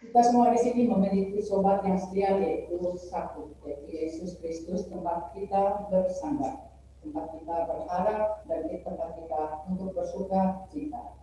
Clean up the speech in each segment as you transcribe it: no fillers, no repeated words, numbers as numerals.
Kita semua di sini memiliki sobat yang setia, yaitu satu, yaitu Yesus Kristus, tempat kita bersandar, tempat kita berharap, dan tempat kita untuk bersuka cita.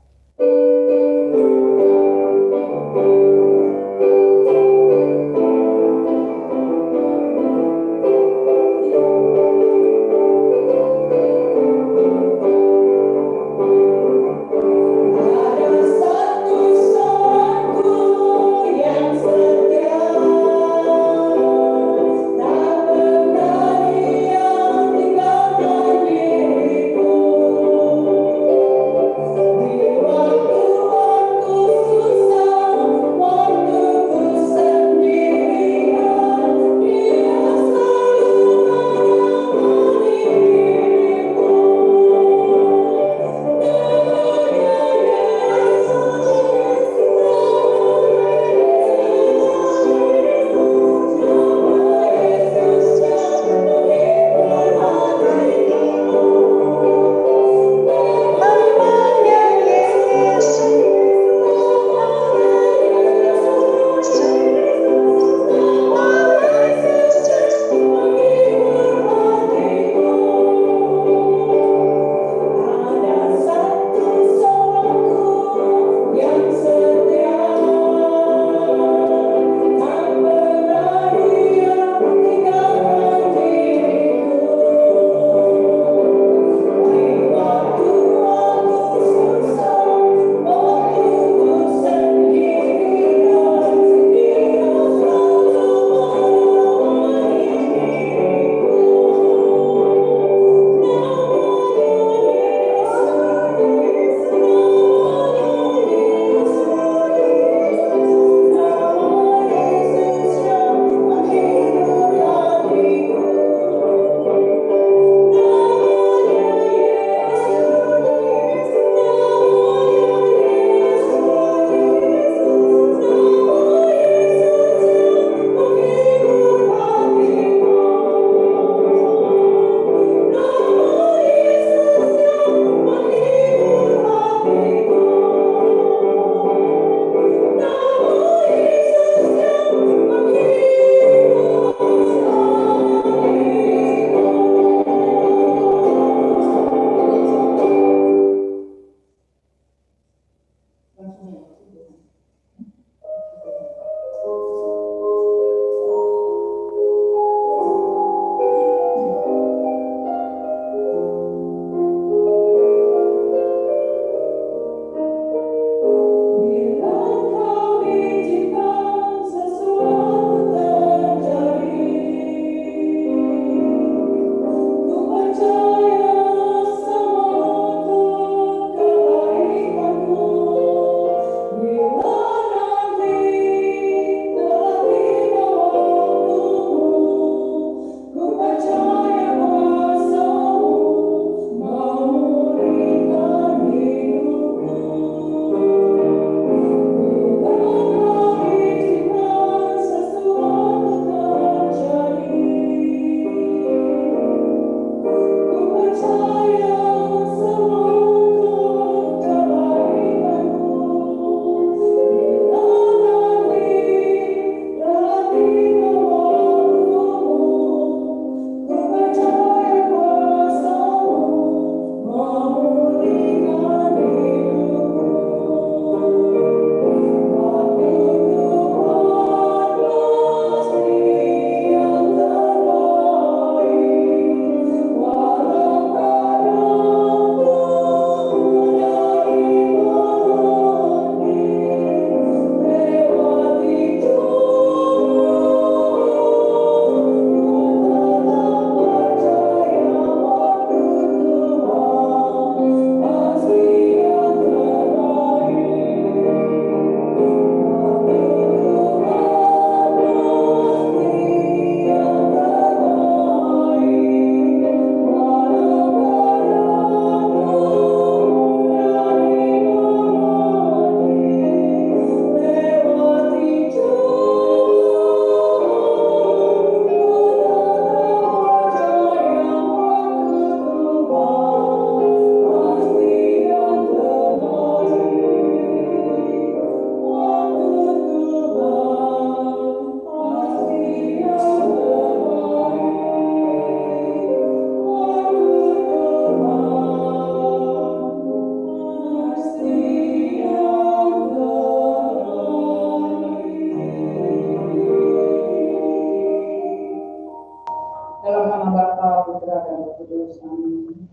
dan Roh Kudus. Amin.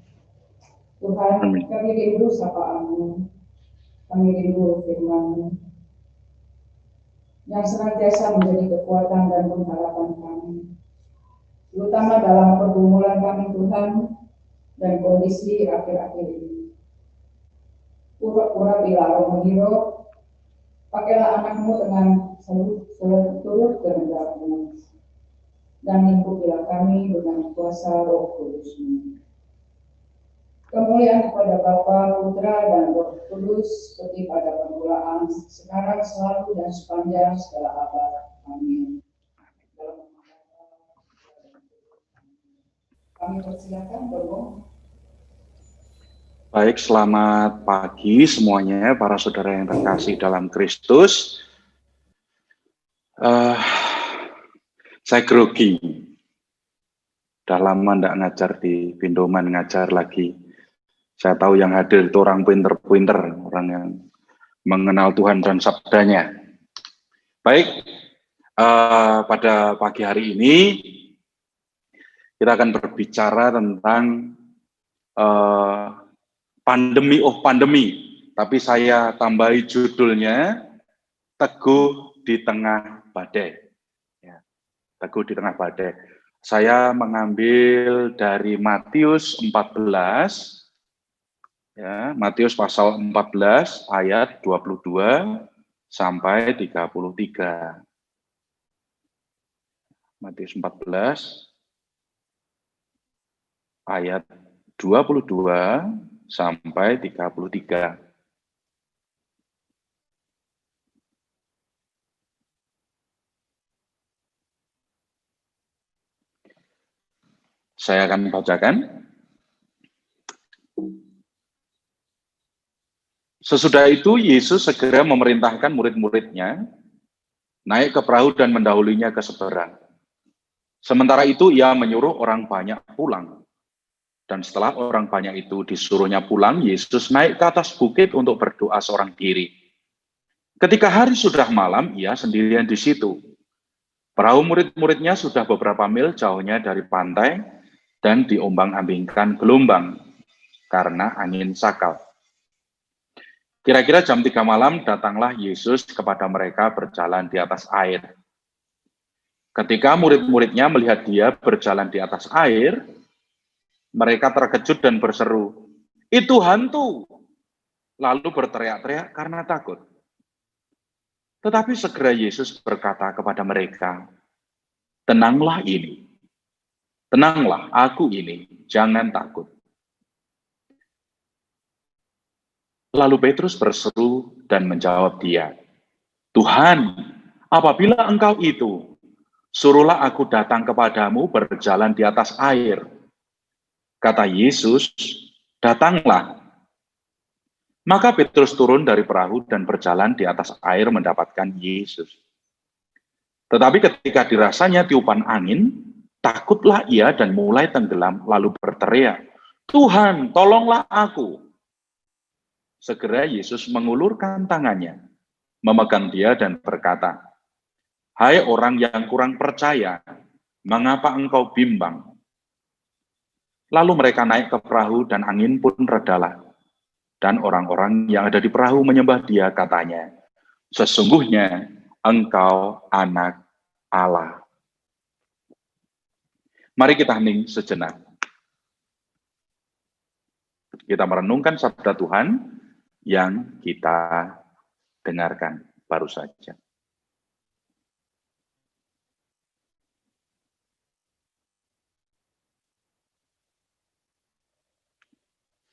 Tuhan, kami rindu sapaan-Mu, kami rindu firman-Mu, yang senantiasa menjadi kekuatan dan pengharapan kami, terutama dalam pergumulan kami Tuhan, dan kondisi akhir-akhir ini. Pura-pura bila roh menghirau, pakailah anak-Mu dengan seluruh kehendak-Mu, dan lingkupilah kami dengan kuasa Roh Kudus-Mu. Kemuliaan kepada Bapa, Putra, dan Roh Kudus, seperti pada permulaan, sekarang, selalu, dan sepanjang segala abad. Amin. Kami persilakan, Bobo. Baik, selamat pagi semuanya, para saudara yang terkasih dalam Kristus. Saya grogi. Udah lama nggak ngajar di Pindoman, ngajar lagi. Saya tahu yang hadir itu orang pinter-pinter, orang yang mengenal Tuhan dan sabdanya. Baik, pada pagi hari ini kita akan berbicara tentang pandemi, tapi saya tambahi judulnya Teguh di Tengah Badai. Ya, Teguh di Tengah Badai. Saya mengambil dari Matius 14, ya, Matius pasal 14 ayat 22 sampai 33. Matius 14 ayat 22 sampai 33. Saya akan bacakan. Sesudah itu Yesus segera memerintahkan murid-muridnya naik ke perahu dan mendahulinya ke seberang. Sementara itu ia menyuruh orang banyak pulang. Dan setelah orang banyak itu disuruhnya pulang, Yesus naik ke atas bukit untuk berdoa seorang diri. Ketika hari sudah malam, ia sendirian di situ. Perahu murid-muridnya sudah beberapa mil jauhnya dari pantai dan diombang-ambingkan gelombang karena angin sakal. Kira-kira jam 3 malam datanglah Yesus kepada mereka berjalan di atas air. Ketika murid-muridnya melihat dia berjalan di atas air, mereka terkejut dan berseru, "Itu hantu!" Lalu berteriak-teriak karena takut. Tetapi segera Yesus berkata kepada mereka, "Tenanglah ini. Tenanglah, aku ini, jangan takut." Lalu Petrus berseru dan menjawab dia, "Tuhan, apabila Engkau itu, suruhlah aku datang kepadamu berjalan di atas air." Kata Yesus, "Datanglah." Maka Petrus turun dari perahu dan berjalan di atas air mendapatkan Yesus. Tetapi ketika dirasanya tiupan angin, takutlah ia dan mulai tenggelam lalu berteriak, "Tuhan, tolonglah aku." Segera Yesus mengulurkan tangannya, memegang dia dan berkata, "Hai orang yang kurang percaya, mengapa engkau bimbang?" Lalu mereka naik ke perahu dan angin pun redalah. Dan orang-orang yang ada di perahu menyembah dia, katanya, "Sesungguhnya engkau anak Allah." Mari kita hening sejenak. Kita merenungkan sabda Tuhan yang kita dengarkan baru saja.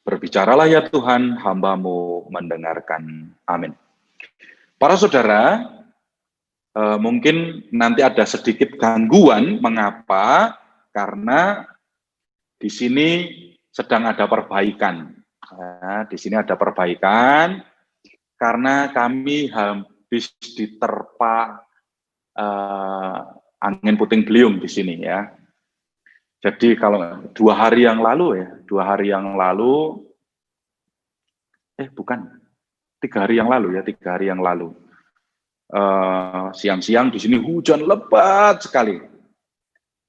Berbicaralah ya Tuhan, hamba-Mu mendengarkan. Amin. Para saudara, mungkin nanti ada sedikit gangguan. Mengapa? Karena di sini sedang ada perbaikan. Di sini ada perbaikan karena kami habis diterpa angin puting beliung di sini ya. Jadi kalau 2 hari yang lalu ya, 3 hari yang lalu, siang-siang di sini hujan lebat sekali,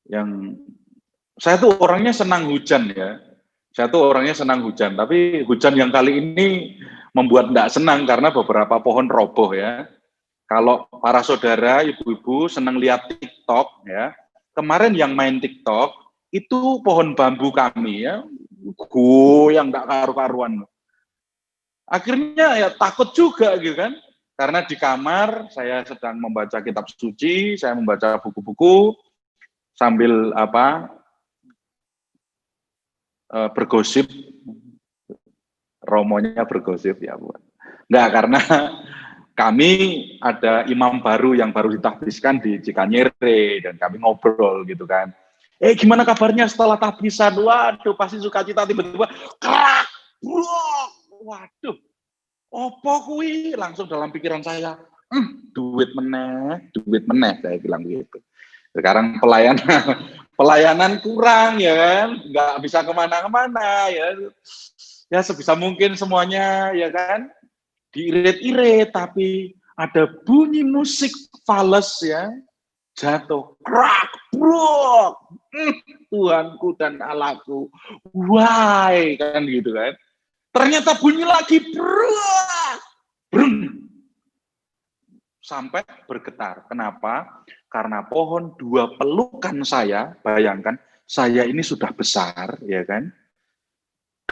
yang saya tuh orangnya senang hujan ya. Saya tuh orangnya senang hujan, tapi hujan yang kali ini membuat tidak senang karena beberapa pohon roboh ya. Kalau para saudara, ibu-ibu senang lihat TikTok ya, kemarin yang main TikTok itu pohon bambu kami ya, goyang nggak karu-karuan. Akhirnya ya takut juga gitu kan, karena di kamar saya sedang membaca kitab suci, saya membaca buku-buku sambil bergosip, romonya bergosip ya Bu. Enggak, karena kami ada imam baru yang baru ditahbiskan di Cikanyere dan kami ngobrol gitu kan. Gimana kabarnya setelah tahbisan? Waduh, pasti sukacita tiba-tiba kerak, brok. Waduh, opo kuwi? Langsung dalam pikiran saya, duit meneh, saya bilang gitu. Sekarang pelayanan kurang ya kan, nggak bisa kemana-kemana ya. Ya sebisa mungkin semuanya ya kan, diirit-irit, tapi ada bunyi musik fales ya, jatuh, krak, brok, Tuhanku dan Allahku, why, kan gitu kan. Ternyata bunyi lagi, brok, brung, sampai bergetar. Kenapa? Karena pohon 2 pelukan saya, bayangkan, saya ini sudah besar, ya kan,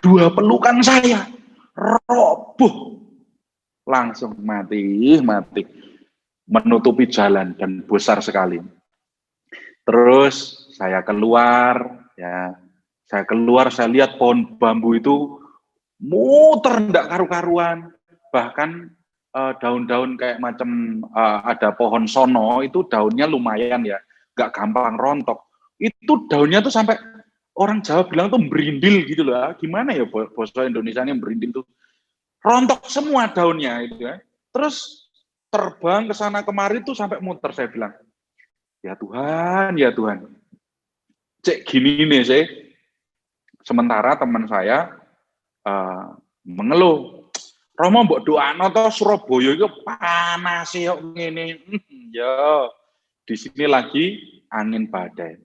2 pelukan saya, roboh, langsung mati, menutupi jalan dan besar sekali. Terus saya keluar, ya, saya lihat pohon bambu itu muter ndak karu-karuan, bahkan daun-daun kayak macam ada pohon sono itu daunnya lumayan ya, nggak gampang rontok. Itu daunnya tuh sampai orang Jawa bilang tuh berindil gitu loh. Gimana ya bahasa Indonesianya berindil tuh? Rontok semua daunnya itu ya. Terus terbang ke sana kemari tuh sampai muter, saya bilang. Ya Tuhan. Cek gini nih sih. Sementara teman saya mengeluh. Romo mbok doano to Surabaya itu panas sih kok ngene. Ya, di sini lagi angin badai.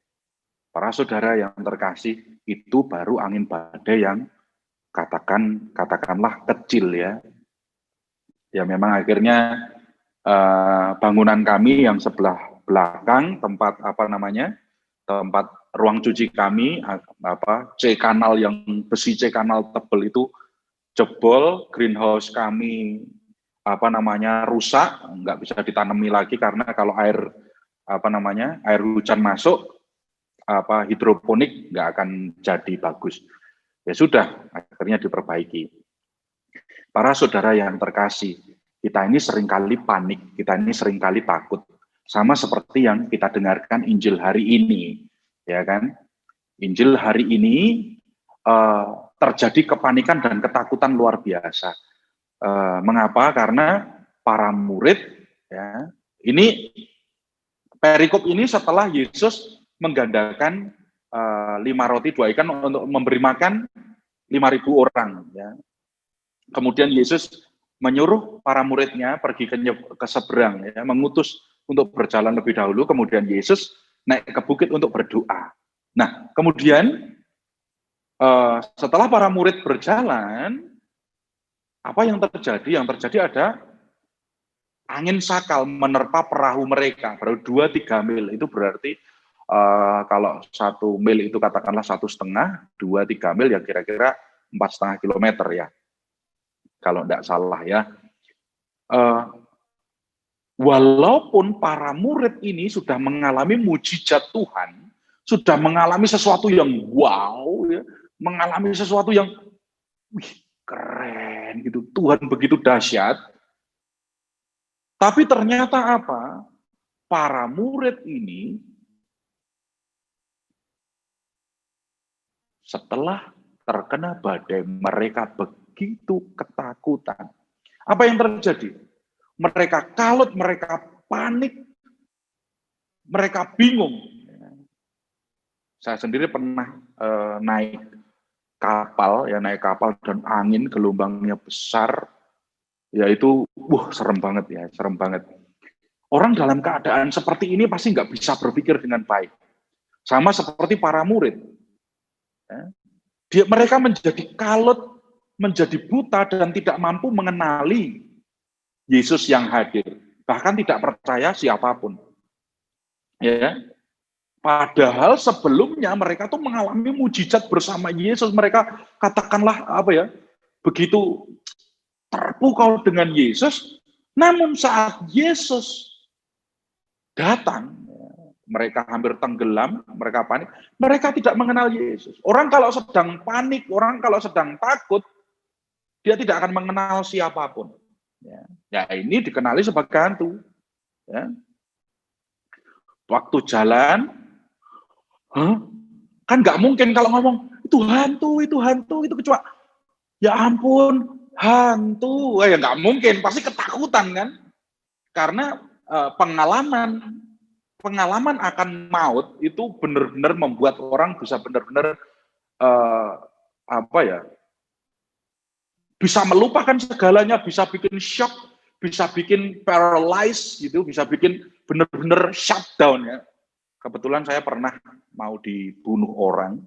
Para saudara yang terkasih, itu baru angin badai yang katakanlah kecil ya. Ya memang akhirnya bangunan kami yang sebelah belakang tempat tempat ruang cuci kami C kanal yang besi C kanal tebel itu jebol, greenhouse kami rusak, nggak bisa ditanami lagi karena kalau air hujan masuk hidroponik nggak akan jadi bagus. Ya sudah, akhirnya diperbaiki. Para saudara yang terkasih, kita ini seringkali panik, kita ini seringkali takut. Sama seperti yang kita dengarkan Injil hari ini, ya kan? Injil hari ini terjadi kepanikan dan ketakutan luar biasa. Mengapa? Karena para murid, ya, ini perikop ini setelah Yesus menggandakan 5 roti 2 ikan untuk memberi makan 5.000 orang. Ya. Kemudian Yesus menyuruh para muridnya pergi ke seberang, ya, mengutus untuk berjalan lebih dahulu. Kemudian Yesus naik ke bukit untuk berdoa. Nah, kemudian setelah para murid berjalan, apa yang terjadi? Yang terjadi ada angin sakal menerpa perahu mereka, baru 2-3 mil. Itu berarti kalau 1 mil itu katakanlah 1,5, 2-3 mil ya kira-kira 4,5 kilometer ya. Kalau tidak salah ya. Walaupun para murid ini sudah mengalami mujizat Tuhan, sudah mengalami sesuatu yang wow, ya, mengalami sesuatu yang keren gitu. Tuhan begitu dahsyat. Tapi ternyata apa? Para murid ini setelah terkena badai, mereka begitu ketakutan. Apa yang terjadi? Mereka kalut, mereka panik, mereka bingung. Saya sendiri pernah naik kapal dan angin gelombangnya besar, yaitu serem banget ya, serem banget. Orang dalam keadaan seperti ini pasti nggak bisa berpikir dengan baik. Sama seperti para murid. Mereka menjadi kalut, menjadi buta dan tidak mampu mengenali Yesus yang hadir. Bahkan tidak percaya siapapun. Ya. Padahal sebelumnya mereka tuh mengalami mujizat bersama Yesus. Mereka katakanlah begitu terpukau dengan Yesus. Namun saat Yesus datang, mereka hampir tenggelam, mereka panik. Mereka tidak mengenal Yesus. Orang kalau sedang panik, orang kalau sedang takut, dia tidak akan mengenal siapapun. Ya ini dikenali sebagai hantu. Ya. Waktu jalan, kan nggak mungkin kalau ngomong itu hantu, itu kecuali ya ampun hantu, ya nggak mungkin, pasti ketakutan kan? Karena pengalaman akan maut itu benar-benar membuat orang bisa benar-benar bisa melupakan segalanya, bisa bikin shock, bisa bikin paralyzed gitu, bisa bikin benar-benar shutdown ya. Kebetulan saya pernah mau dibunuh orang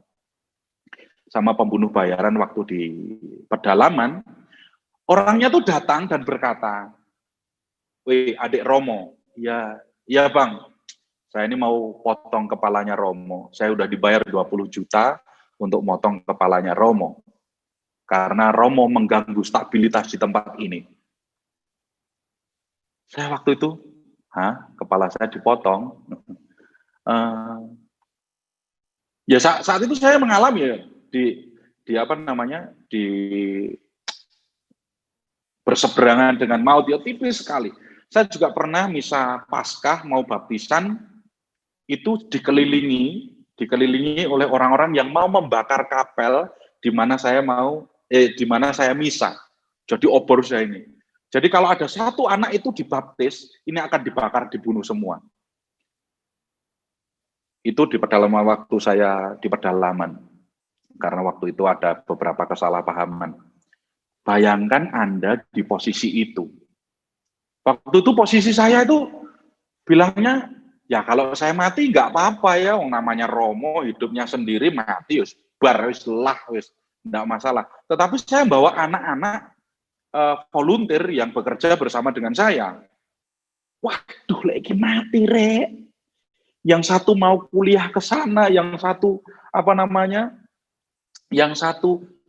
sama pembunuh bayaran waktu di pedalaman. Orangnya tuh datang dan berkata, "Wih, adik Romo, ya bang, saya ini mau potong kepalanya Romo. Saya udah dibayar 20 juta untuk motong kepalanya Romo. Karena Romo mengganggu stabilitas di tempat ini." Saya waktu itu, kepala saya dipotong. Ya saat itu saya mengalami ya di berseberangan dengan maut, ya tipis sekali. Saya juga pernah misa Paskah mau baptisan, itu dikelilingi oleh orang-orang yang mau membakar kapel di mana saya misa. Jadi obor saya ini. Jadi kalau ada satu anak itu dibaptis, ini akan dibakar, dibunuh semua. Itu di pedalaman waktu saya di pedalaman. Karena waktu itu ada beberapa kesalahpahaman. Bayangkan Anda di posisi itu. Waktu itu posisi saya itu bilangnya, ya kalau saya mati nggak apa-apa ya, namanya Romo, hidupnya sendiri, mati, nggak masalah. Tetapi saya bawa anak-anak volunteer yang bekerja bersama dengan saya. Waduh, lagi mati, Rek. Yang satu mau kuliah ke sana, yang satu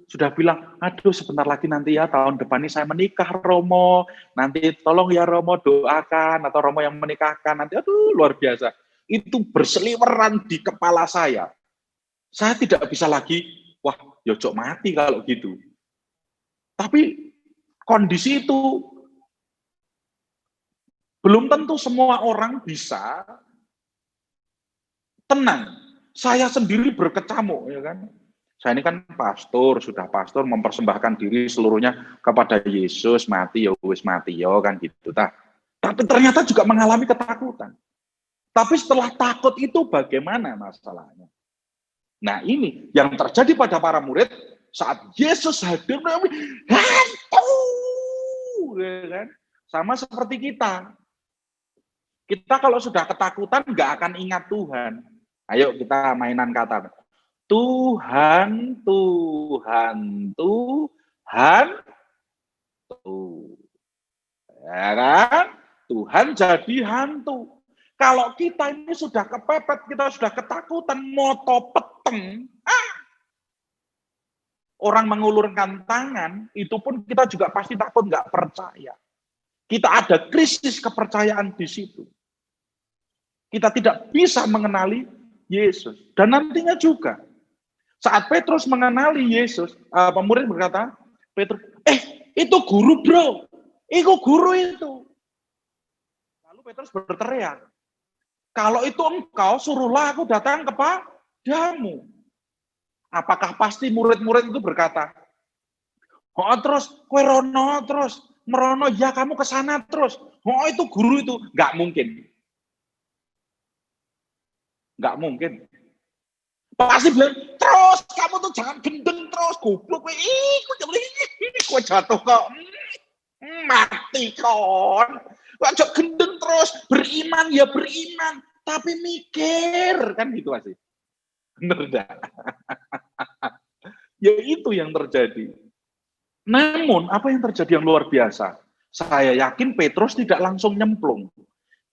sudah bilang, aduh sebentar lagi nanti ya tahun depan ini saya menikah Romo, nanti tolong ya Romo doakan, atau Romo yang menikahkan nanti, aduh luar biasa. Itu berseliweran di kepala saya. Saya tidak bisa lagi, wah yocok mati kalau gitu. Tapi kondisi itu belum tentu semua orang bisa tenang. Saya sendiri berkecamuk, ya kan. Saya ini kan sudah pastor, mempersembahkan diri seluruhnya kepada Yesus, mati ya wis mati ya kan gitu. Tapi ternyata juga mengalami ketakutan. Tapi setelah takut itu bagaimana masalahnya? Nah ini yang terjadi pada para murid saat Yesus hadir, hantu, ya kan? Sama seperti kita. Kita kalau sudah ketakutan nggak akan ingat Tuhan. Ayo kita mainan kata. Tuhan, Tuhan, Tuhan, ya kan? Tuhan jadi hantu. Kalau kita ini sudah kepepet, kita sudah ketakutan, moto peteng, orang mengulurkan tangan, itu pun kita juga pasti takut, nggak percaya. Kita ada krisis kepercayaan di situ. Kita tidak bisa mengenali Yesus. Dan nantinya juga, saat Petrus mengenali Yesus, pemurid berkata, Petrus, itu guru bro, itu guru itu. Lalu Petrus berteriak, kalau itu engkau, suruhlah aku datang kepadamu. Apakah pasti murid-murid itu berkata, terus, kue rono terus, merono, ya kamu ke sana terus, itu guru itu. Nggak mungkin. Nggak mungkin. Pasti bilang, terus kamu tuh jangan gendeng terus, goblok, kok jatuh kok, mati kon, kok gendeng terus, beriman ya beriman, tapi mikir, kan gitu pasti. Bener enggak? Ya itu yang terjadi. Namun, apa yang terjadi yang luar biasa? Saya yakin Petrus tidak langsung nyemplung.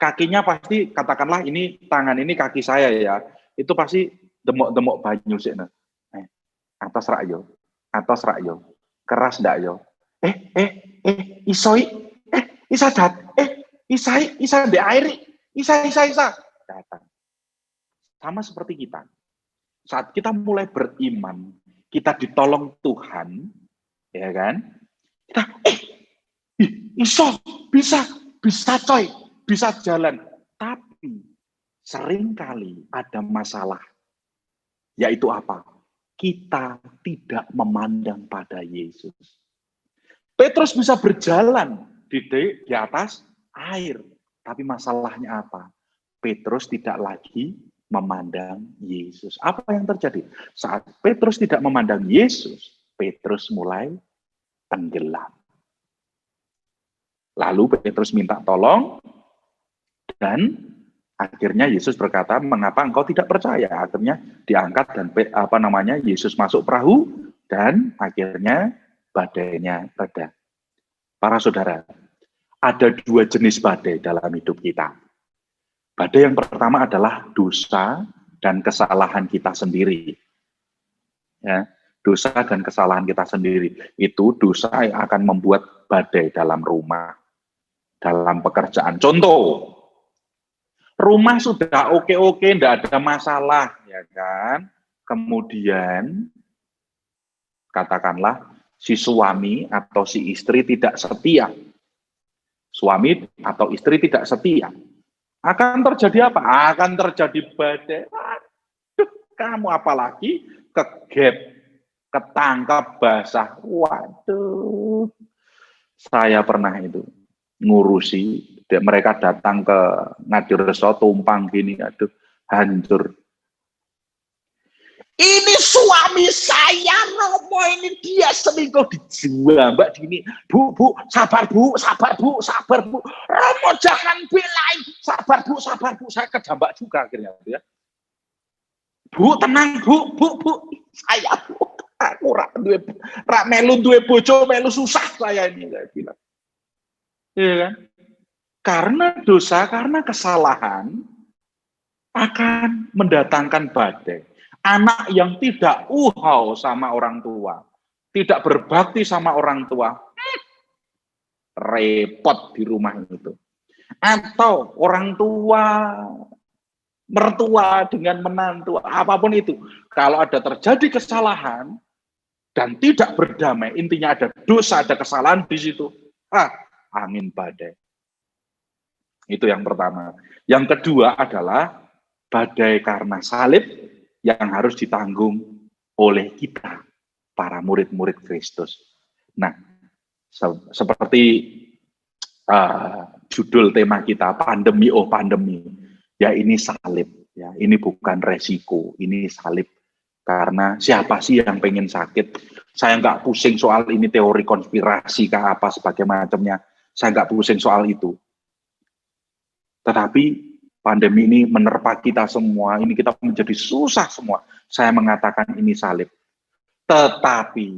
Kakinya pasti, katakanlah ini tangan ini kaki saya ya, itu pasti demok-demok banyu sih. Atas rakyo, atas rakyo, keras ndak yo? Isoi, isa dat, isa de air, isa. Datang. Sama seperti kita. Saat kita mulai beriman, kita ditolong Tuhan, ya kan? Kita, iso, bisa coy, bisa jalan. Tapi seringkali ada masalah, yaitu apa? Kita tidak memandang pada Yesus. Petrus bisa berjalan di atas air, tapi masalahnya apa? Petrus tidak lagi memandang Yesus. Apa yang terjadi? Saat Petrus tidak memandang Yesus, Petrus mulai tenggelam. Lalu Petrus minta tolong, dan akhirnya Yesus berkata, mengapa engkau tidak percaya? Akhirnya diangkat dan Yesus masuk perahu, dan akhirnya badainya reda. Para saudara, ada dua jenis badai dalam hidup kita. Badai yang pertama adalah dosa dan kesalahan kita sendiri. Ya, dosa dan kesalahan kita sendiri. Itu dosa yang akan membuat badai dalam rumah, dalam pekerjaan. Contoh, rumah sudah oke-oke, tidak ada masalah, ya kan? Kemudian, katakanlah, si suami atau si istri tidak setia. Suami atau istri tidak setia. Akan terjadi apa? Akan terjadi badai. Aduh, kamu apalagi kegep, ketangkap basah. Waduh, saya pernah itu ngurusi. Mereka datang ke Ngadireso, tumpang gini, aduh, hancur. Ini suami saya, Romo, ini dia selingkuh dijual, Mbak Dini. Bu, sabar bu. Romo jangan belain, sabar bu. Saya kejambak juga akhirnya, ya. Bu, tenang bu. Saya bu, aku rak melu duwe bojo, melu susah saya ini, saya bilang. Iya kan? Karena dosa, karena kesalahan akan mendatangkan badai. Anak yang tidak sama orang tua, tidak berbakti sama orang tua, repot di rumah itu. Atau orang tua, mertua dengan menantu, apapun itu. Kalau ada terjadi kesalahan dan tidak berdamai, intinya ada dosa, ada kesalahan di situ. Angin badai. Itu yang pertama. Yang kedua adalah badai karena salib yang harus ditanggung oleh kita, para murid-murid Kristus. Nah, seperti judul tema kita, pandemi. Ya ini salib, ya ini bukan resiko, ini salib. Karena siapa sih yang pengen sakit? Saya nggak pusing soal ini teori konspirasi kah apa sebagai macamnya. Saya nggak pusing soal itu. Tetapi pandemi ini menerpa kita semua, ini kita menjadi susah semua. Saya mengatakan ini salib. Tetapi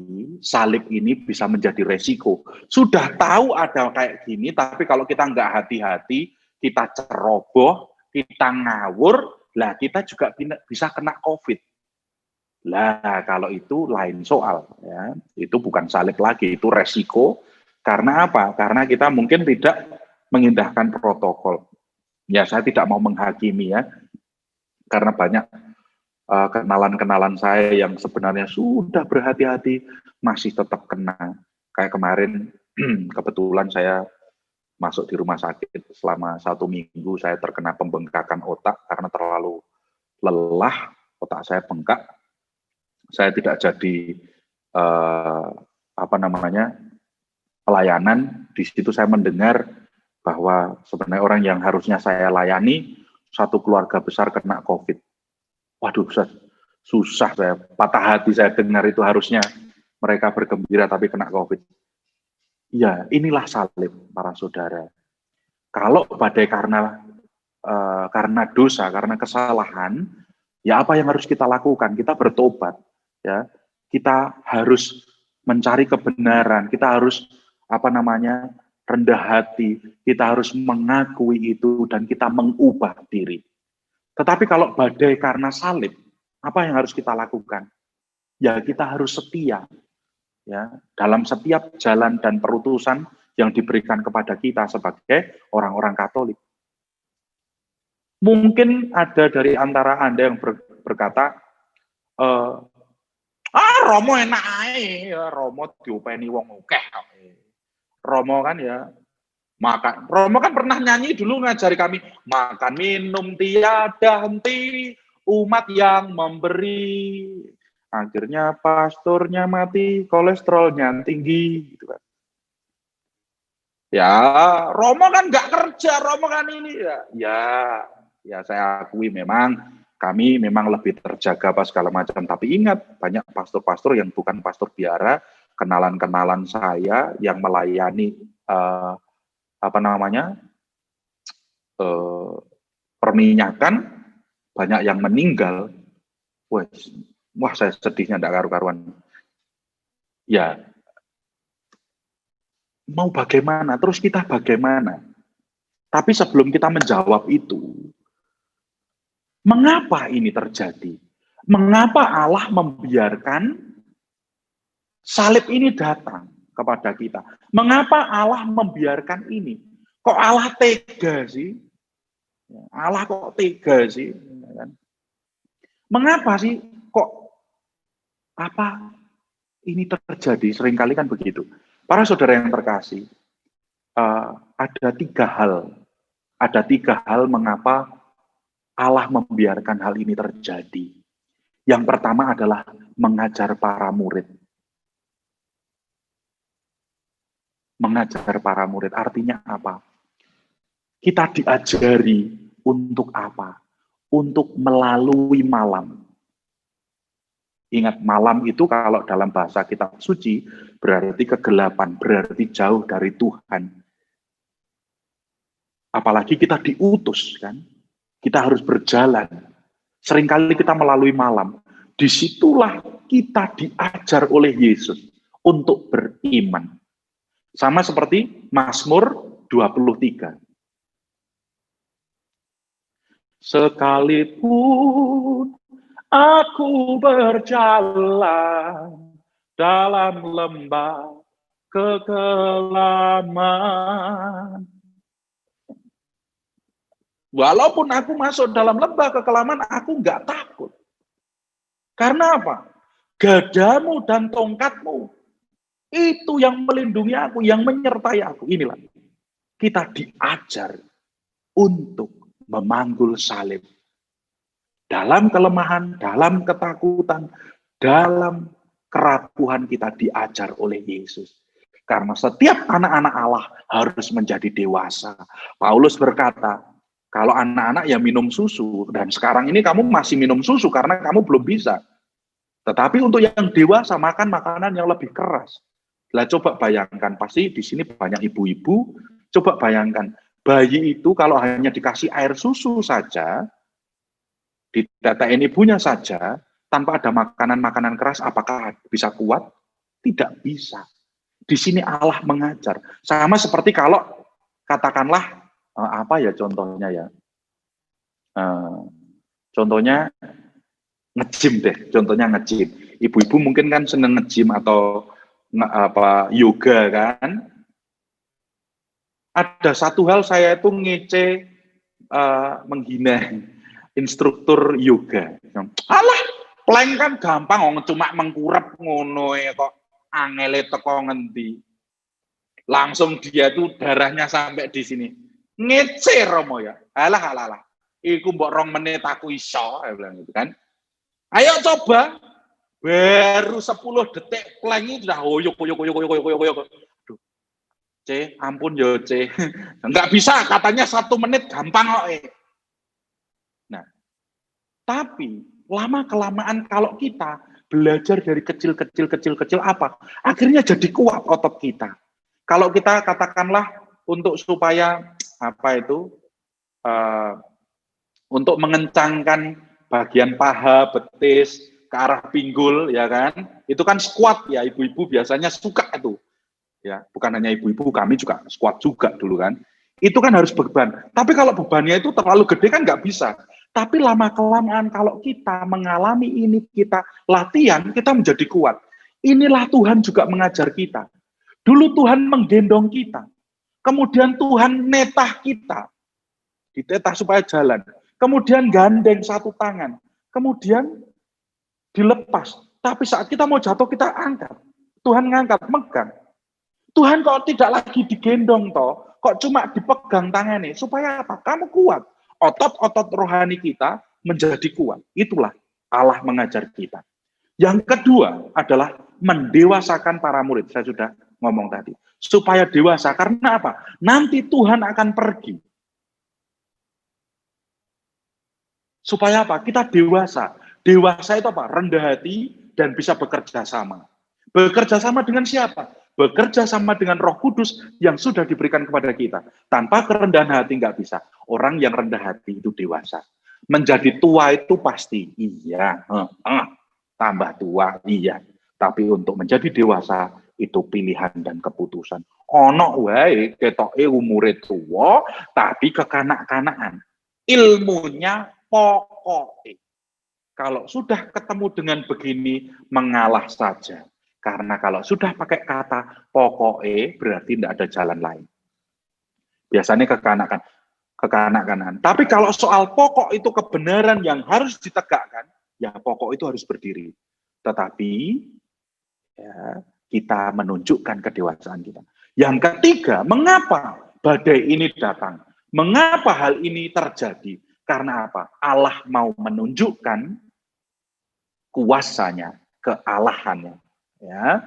salib ini bisa menjadi resiko. Sudah tahu ada kayak gini, tapi kalau kita nggak hati-hati, kita ceroboh, kita ngawur, lah kita juga bisa kena COVID. Lah kalau itu lain soal. Ya. Itu bukan salib lagi, itu resiko. Karena apa? Karena kita mungkin tidak mengindahkan protokol. Ya, saya tidak mau menghakimi ya, karena banyak kenalan-kenalan saya yang sebenarnya sudah berhati-hati, masih tetap kena. Kayak kemarin, kebetulan saya masuk di rumah sakit selama 1 minggu, saya terkena pembengkakan otak karena terlalu lelah, otak saya bengkak. Saya tidak jadi pelayanan. Di situ saya mendengar bahwa sebenarnya orang yang harusnya saya layani, satu keluarga besar kena COVID. Waduh, susah saya, patah hati saya dengar itu, harusnya mereka bergembira tapi kena COVID. Ya, inilah salib, para saudara. Kalau badai karena dosa, karena kesalahan, ya apa yang harus kita lakukan? Kita bertobat, ya. kita harus mencari kebenaran, kita harus rendah hati, kita harus mengakui itu dan kita mengubah diri. Tetapi kalau badai karena salib, apa yang harus kita lakukan? Ya kita harus setia, ya dalam setiap jalan dan perutusan yang diberikan kepada kita sebagai orang-orang Katolik. Mungkin ada dari antara Anda yang berkata, Romo enak ae, ya Romo diopeni wong akeh. Romo kan ya makan. Romo kan pernah nyanyi dulu ngajari kami, makan minum tiada henti, umat yang memberi. Akhirnya pastornya mati, kolesterolnya tinggi gitu kan. Ya, Romo kan nggak kerja, Romo kan ini ya saya akui memang kami memang lebih terjaga apa segala macam. Tapi ingat, banyak pastor-pastor yang bukan pastor biara, kenalan-kenalan saya yang melayani perminyakan, banyak yang meninggal. Wah saya sedihnya tidak karu-karuan. Ya, mau bagaimana? Terus kita bagaimana? Tapi sebelum kita menjawab itu, mengapa ini terjadi? Mengapa Allah membiarkan salib ini datang kepada kita? Mengapa Allah membiarkan ini? Kok Allah tega sih? Allah kok tega sih? Mengapa sih kok ini terjadi? Seringkali kan begitu. Para saudara yang terkasih, ada tiga hal mengapa Allah membiarkan hal ini terjadi. Yang pertama adalah mengajar para murid. Mengajar para murid artinya apa? Kita diajari untuk apa? Untuk melalui malam. Ingat, malam itu kalau dalam bahasa kitab suci berarti kegelapan, berarti jauh dari Tuhan. Apalagi kita diutus kan? Kita harus berjalan. Seringkali kita melalui malam. Disitulah kita diajar oleh Yesus untuk beriman. Sama seperti Mazmur 23. Sekalipun aku berjalan dalam lembah kekelaman. Walaupun aku masuk dalam lembah kekelaman, aku nggak takut. Karena apa? Gadamu dan tongkatmu, itu yang melindungi aku, yang menyertai aku. Inilah, kita diajar untuk memanggul salib. Dalam kelemahan, dalam ketakutan, dalam kerapuhan kita diajar oleh Yesus. Karena setiap anak-anak Allah harus menjadi dewasa. Paulus berkata, kalau anak-anak ya minum susu, dan sekarang ini kamu masih minum susu karena kamu belum bisa. Tetapi untuk yang dewasa, makan makanan yang lebih keras. Lah coba bayangkan, pasti di sini banyak ibu-ibu, coba bayangkan, bayi itu kalau hanya dikasih air susu saja, ditetein ibunya saja, tanpa ada makanan-makanan keras, apakah bisa kuat? Tidak bisa. Di sini Allah mengajar. Sama seperti kalau, katakanlah, apa ya contohnya ya? Contohnya nge-gym deh, contohnya nge-gym. Ibu-ibu mungkin kan seneng nge-gym atau yoga kan. Ada satu hal saya itu ngece menghina instruktur yoga. Alah, plank kan gampang, cuma mengkurep ngono ya kok angele teko ngendi. Langsung dia tuh darahnya sampai di sini. Ngece Romo ya. Alah. Iku mbok 2 menit aku iso, saya bilang gitu kan. Ayo coba. Baru 10 detik plank itu udah hoyok. Aduh. C, ampun yo C. Enggak bisa, katanya 1 menit gampang kok. Nah, tapi lama-kelamaan kalau kita belajar dari kecil apa? Akhirnya jadi kuat otot kita. Kalau kita katakanlah untuk supaya untuk mengencangkan bagian paha, betis, ke arah pinggul, ya kan? Itu kan squat ya, ibu-ibu biasanya suka itu. Ya, bukan hanya ibu-ibu, kami juga squat juga dulu kan. Itu kan harus beban. Tapi kalau bebannya itu terlalu gede kan nggak bisa. Tapi lama-kelamaan kalau kita mengalami ini, kita latihan, kita menjadi kuat. Inilah Tuhan juga mengajar kita. Dulu Tuhan menggendong kita. Kemudian Tuhan netah kita. Ditetah supaya jalan. Kemudian gandeng satu tangan. Kemudian dilepas. Tapi saat kita mau jatuh, kita angkat. Tuhan ngangkat, megang. Tuhan kok tidak lagi digendong toh, kok cuma dipegang tangannya, supaya apa? Kamu kuat. Otot-otot rohani kita menjadi kuat. Itulah Allah mengajar kita. Yang kedua adalah mendewasakan para murid. Saya sudah ngomong tadi. Supaya dewasa, karena apa? Nanti Tuhan akan pergi. Supaya apa? Kita dewasa. Dewasa itu apa? Rendah hati dan bisa bekerja sama. Bekerja sama dengan siapa? Bekerja sama dengan Roh Kudus yang sudah diberikan kepada kita. Tanpa kerendahan hati nggak bisa. Orang yang rendah hati itu dewasa. Menjadi tua itu pasti. Iya. Tambah tua, iya. Tapi untuk menjadi dewasa, itu pilihan dan keputusan. Ono wae ketoke umure tua, tapi kekanak-kanakan. Ilmunya pokoknya. Kalau sudah ketemu dengan begini, mengalah saja. Karena kalau sudah pakai kata pokoknya, berarti tidak ada jalan lain. Biasanya kekanak-kanakan. Tapi kalau soal pokok itu kebenaran yang harus ditegakkan, ya pokok itu harus berdiri. Tetapi ya, kita menunjukkan kedewasaan kita. Yang ketiga, mengapa badai ini datang? Mengapa hal ini terjadi? Karena apa? Allah mau menunjukkan kuasanya, kealahannya. Ya.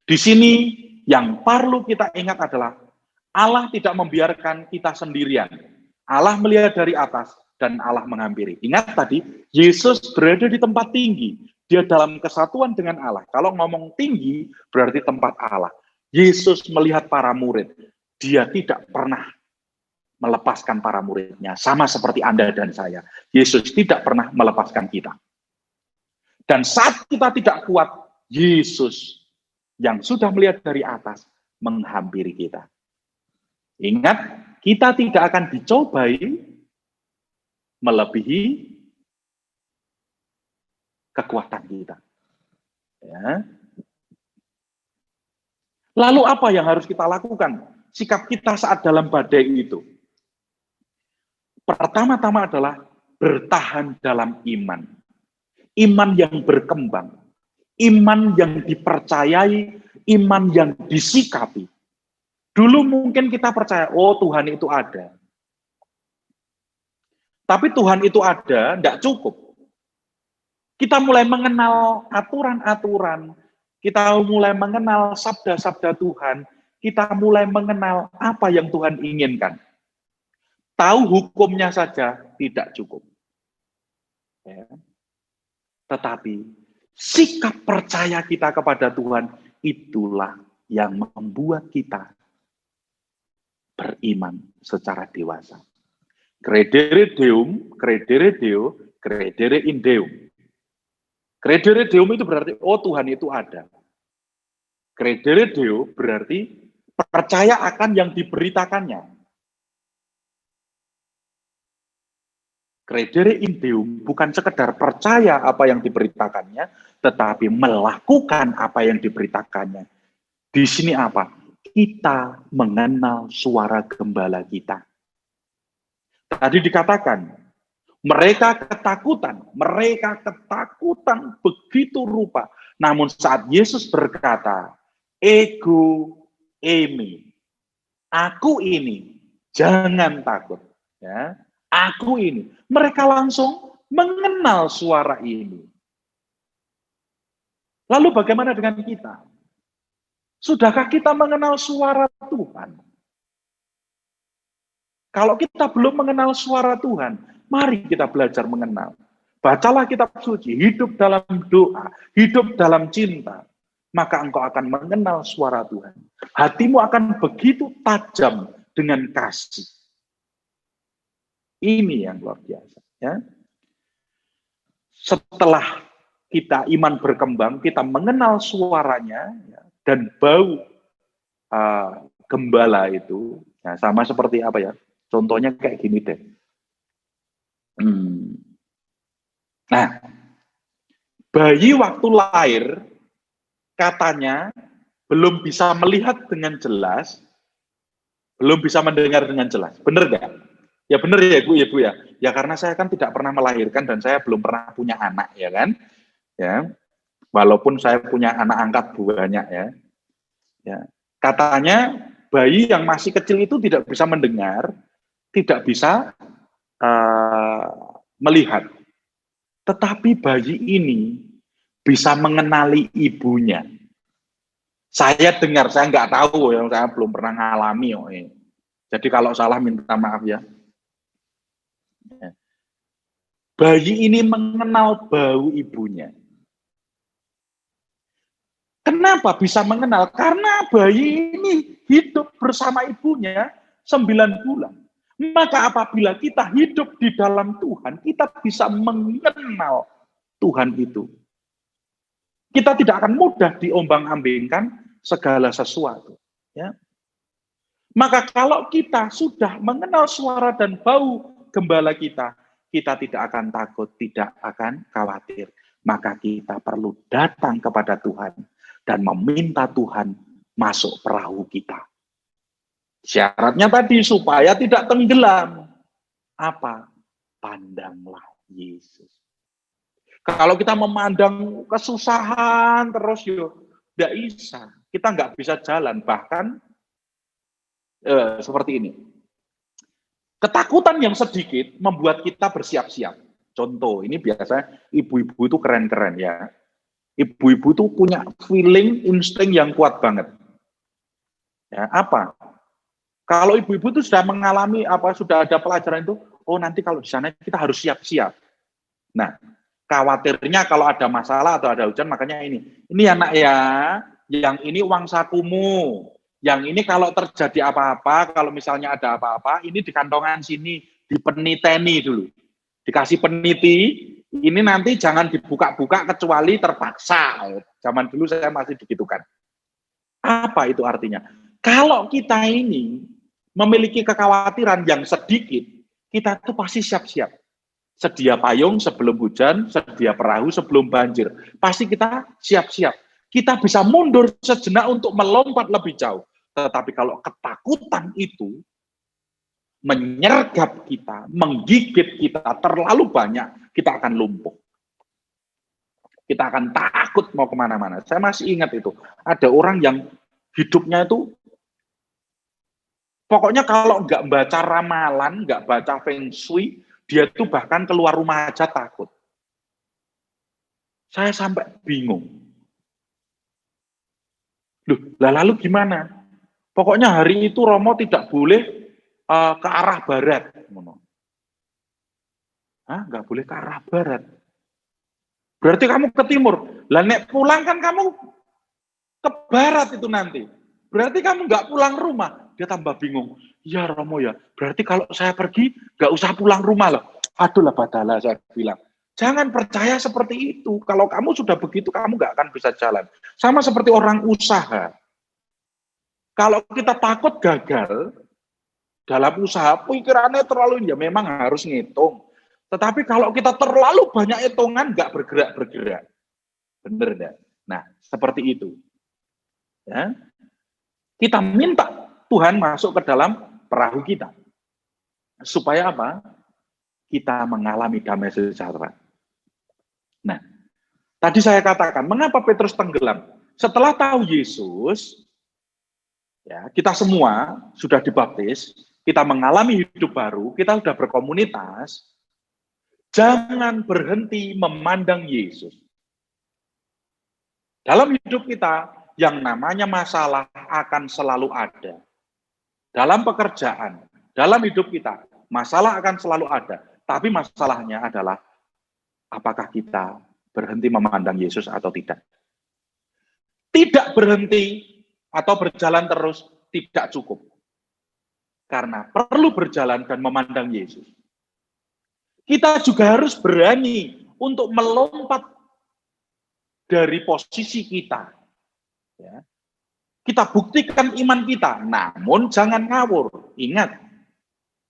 Di sini yang perlu kita ingat adalah Allah tidak membiarkan kita sendirian. Allah melihat dari atas dan Allah menghampiri. Ingat tadi, Yesus berada di tempat tinggi. Dia dalam kesatuan dengan Allah. Kalau ngomong tinggi, berarti tempat Allah. Yesus melihat para murid. Dia tidak pernah melepaskan para muridnya. Sama seperti Anda dan saya. Yesus tidak pernah melepaskan kita. Dan saat kita tidak kuat, Yesus yang sudah melihat dari atas menghampiri kita. Ingat, kita tidak akan dicobai melebihi kekuatan kita. Ya. Lalu apa yang harus kita lakukan? Sikap kita saat dalam badai itu. Pertama-tama adalah bertahan dalam iman. Iman yang berkembang, iman yang dipercayai, iman yang disikapi. Dulu mungkin kita percaya, oh Tuhan itu ada. Tapi Tuhan itu ada, tidak cukup. Kita mulai mengenal aturan-aturan, kita mulai mengenal sabda-sabda Tuhan, kita mulai mengenal apa yang Tuhan inginkan. Tahu hukumnya saja tidak cukup. Ya. Tetapi sikap percaya kita kepada Tuhan itulah yang membuat kita beriman secara dewasa. Credere Deum, credere Deo, credere in Deum. Credere Deum itu berarti, oh Tuhan itu ada. Credere Deo berarti percaya akan yang diberitakannya. Credere in Deum bukan sekedar percaya apa yang diberitakannya, tetapi melakukan apa yang diberitakannya. Di sini apa? Kita mengenal suara gembala kita. Tadi dikatakan, mereka ketakutan begitu rupa. Namun saat Yesus berkata, ego emi, aku ini, jangan takut. Ya. Aku ini. Mereka langsung mengenal suara ini. Lalu bagaimana dengan kita? Sudahkah kita mengenal suara Tuhan? Kalau kita belum mengenal suara Tuhan, mari kita belajar mengenal. Bacalah kitab suci, hidup dalam doa, hidup dalam cinta. Maka engkau akan mengenal suara Tuhan. Hatimu akan begitu tajam dengan kasih. Ini yang luar biasa. Ya. setelah kita iman berkembang, kita mengenal suaranya ya, dan bau gembala itu, ya, sama seperti apa ya? Contohnya kayak gini deh. Nah, bayi waktu lahir katanya belum bisa melihat dengan jelas, belum bisa mendengar dengan jelas. Benar nggak? Ya benar ya Bu, ya Bu ya. Ya karena saya kan tidak pernah melahirkan dan saya belum pernah punya anak, ya kan? Ya, walaupun saya punya anak angkat banyak ya. Ya, katanya bayi yang masih kecil itu tidak bisa mendengar, tidak bisa melihat. Tetapi bayi ini bisa mengenali ibunya. Saya dengar, saya nggak tahu, yang saya belum pernah ngalami. Oh, jadi kalau salah minta maaf ya. Bayi ini mengenal bau ibunya. Kenapa bisa mengenal? Karena bayi ini hidup bersama ibunya 9 bulan. Maka apabila kita hidup di dalam Tuhan, kita bisa mengenal Tuhan itu. Kita tidak akan mudah diombang-ambingkan segala sesuatu. Ya. Maka kalau kita sudah mengenal suara dan bau gembala kita tidak akan takut, tidak akan khawatir. Maka kita perlu datang kepada Tuhan dan meminta Tuhan masuk perahu kita. Syaratnya tadi supaya tidak tenggelam. Apa? Pandanglah Yesus. Kalau kita memandang kesusahan terus, tidak bisa. Kita nggak bisa jalan. Bahkan seperti ini. Ketakutan yang sedikit membuat kita bersiap-siap. Contoh, ini biasanya ibu-ibu itu keren-keren ya. Ibu-ibu itu punya feeling, insting yang kuat banget. Ya, apa? Kalau ibu-ibu itu sudah mengalami sudah ada pelajaran itu, oh nanti kalau di sana kita harus siap-siap. Nah, khawatirnya kalau ada masalah atau ada hujan, makanya ini anak ya, yang ini uang sakumu, yang ini kalau terjadi apa-apa, kalau misalnya ada apa-apa, ini di kantongan sini, dipeniteni dulu, dikasih peniti. Ini nanti jangan dibuka-buka kecuali terpaksa. Zaman dulu saya masih digitukan. Apa itu artinya? Kalau kita ini memiliki kekhawatiran yang sedikit, kita tuh pasti siap-siap. Sedia payung sebelum hujan, sedia perahu sebelum banjir. Pasti kita siap-siap. Kita bisa mundur sejenak untuk melompat lebih jauh. Tetapi kalau ketakutan itu menyergap kita, menggigit kita terlalu banyak, kita akan lumpuh. Kita akan takut mau kemana-mana. Saya masih ingat itu. Ada orang yang hidupnya itu, pokoknya kalau nggak baca ramalan, nggak baca feng shui, dia tuh bahkan keluar rumah aja takut. Saya sampai bingung. Loh, lalu gimana? Pokoknya hari itu Romo tidak boleh ke arah barat. Nggak boleh ke arah barat. Berarti kamu ke timur. Lah nek pulang kan kamu ke barat itu nanti. Berarti kamu nggak pulang rumah. Dia tambah bingung. Ya Romo ya, berarti kalau saya pergi nggak usah pulang rumah loh. Aduh lah badala, saya bilang. Jangan percaya seperti itu. Kalau kamu sudah begitu, kamu nggak akan bisa jalan. Sama seperti orang usaha. Kalau kita takut gagal dalam usaha, pikirannya terlalu, ya memang harus ngitung. Tetapi kalau kita terlalu banyak hitungan, nggak bergerak-bergerak. Benar enggak? Nah, seperti itu. Ya. Kita minta Tuhan masuk ke dalam perahu kita. Supaya apa? Kita mengalami damai sejahtera. Nah, tadi saya katakan, mengapa Petrus tenggelam? Setelah tahu Yesus, ya, kita semua sudah dibaptis, kita mengalami hidup baru, kita sudah berkomunitas, jangan berhenti memandang Yesus. Dalam hidup kita, yang namanya masalah akan selalu ada. Dalam pekerjaan, dalam hidup kita, masalah akan selalu ada. Tapi masalahnya adalah, apakah kita berhenti memandang Yesus atau tidak? Tidak berhenti atau berjalan terus tidak cukup. Karena perlu berjalan dan memandang Yesus. Kita juga harus berani untuk melompat dari posisi kita. Ya. Kita buktikan iman kita, namun jangan ngawur. Ingat,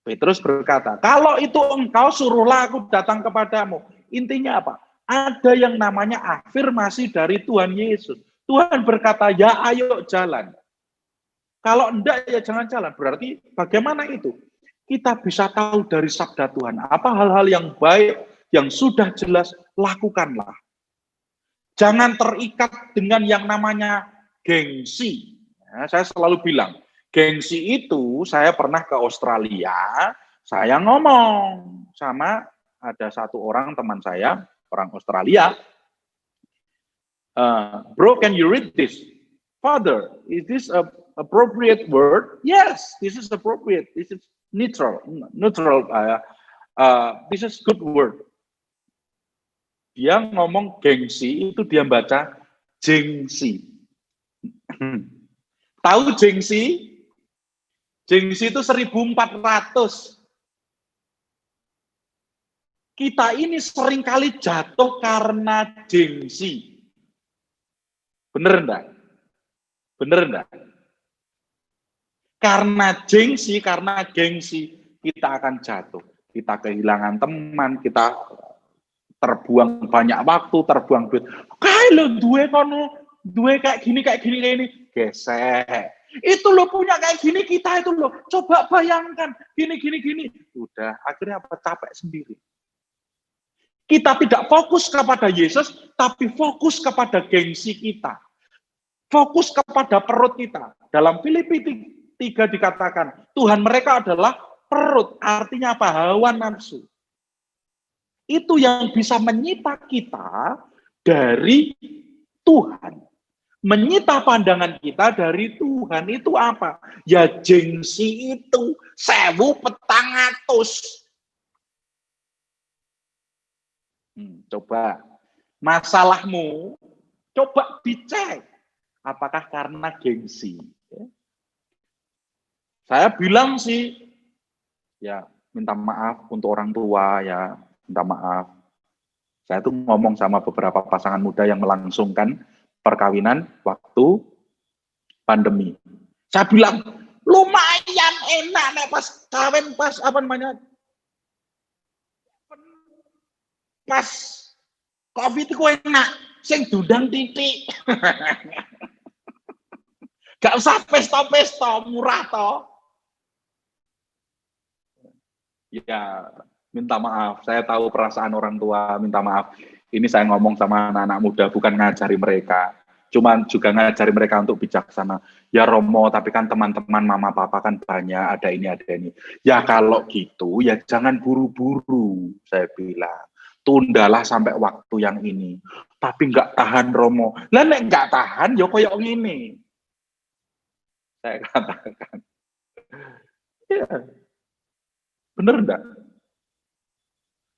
Petrus berkata, kalau itu engkau suruhlah aku datang kepadamu. Intinya apa? Ada yang namanya afirmasi dari Tuhan Yesus. Tuhan berkata, ya ayo jalan. Kalau enggak ya jangan jalan. Berarti bagaimana itu? Kita bisa tahu dari sabda Tuhan. Apa hal-hal yang baik, yang sudah jelas, lakukanlah. Jangan terikat dengan yang namanya gengsi. Ya, saya selalu bilang, gengsi itu saya pernah ke Australia, saya ngomong sama ada satu orang teman saya, orang Australia, bro, can you read this? Father, is this a appropriate word? Yes, this is appropriate. This is neutral. This is good word. Dia ngomong gengsi, itu dia baca jengsi. Tahu jengsi? Jengsi itu 1400. Kita ini seringkali jatuh karena jengsi. Bener enggak? Bener enggak? Karena jengsi, karena gengsi, kita akan jatuh. Kita kehilangan teman, kita terbuang banyak waktu, terbuang duit. Kalau duwe kayak gini, gesek. Itu lo punya kayak gini, kita itu lo. Coba bayangkan, gini. Udah, akhirnya apa? Capek sendiri. Kita tidak fokus kepada Yesus, tapi fokus kepada gengsi kita. Fokus kepada perut kita. Dalam Filipi 3 dikatakan, Tuhan mereka adalah perut. Artinya apa? Hawa nafsu. Itu yang bisa menyita kita dari Tuhan. Menyita pandangan kita dari Tuhan itu apa? Ya jengsi itu 1400. Coba masalahmu, coba dicek. Apakah karena gengsi? Saya bilang sih, ya minta maaf untuk orang tua, ya minta maaf. Saya tuh ngomong sama beberapa pasangan muda yang melangsungkan perkawinan waktu pandemi. Saya bilang, lumayan enak nih pas kawin, pas apa namanya, pas COVID itu enak, sing dudang titik. Gak usah pesta-pesta, murah toh. Ya, minta maaf. Saya tahu perasaan orang tua, minta maaf. Ini saya ngomong sama anak-anak muda, bukan ngajari mereka. Cuman juga ngajari mereka untuk bijaksana. Ya Romo, tapi kan teman-teman mama papa kan banyak, ada ini. Ya kalau gitu, ya jangan buru-buru, saya bilang. Tundalah sampai waktu yang ini. Tapi nggak tahan Romo. Lah nek nggak tahan, ya koyok ngene. Saya katakan. Ya. Benar enggak?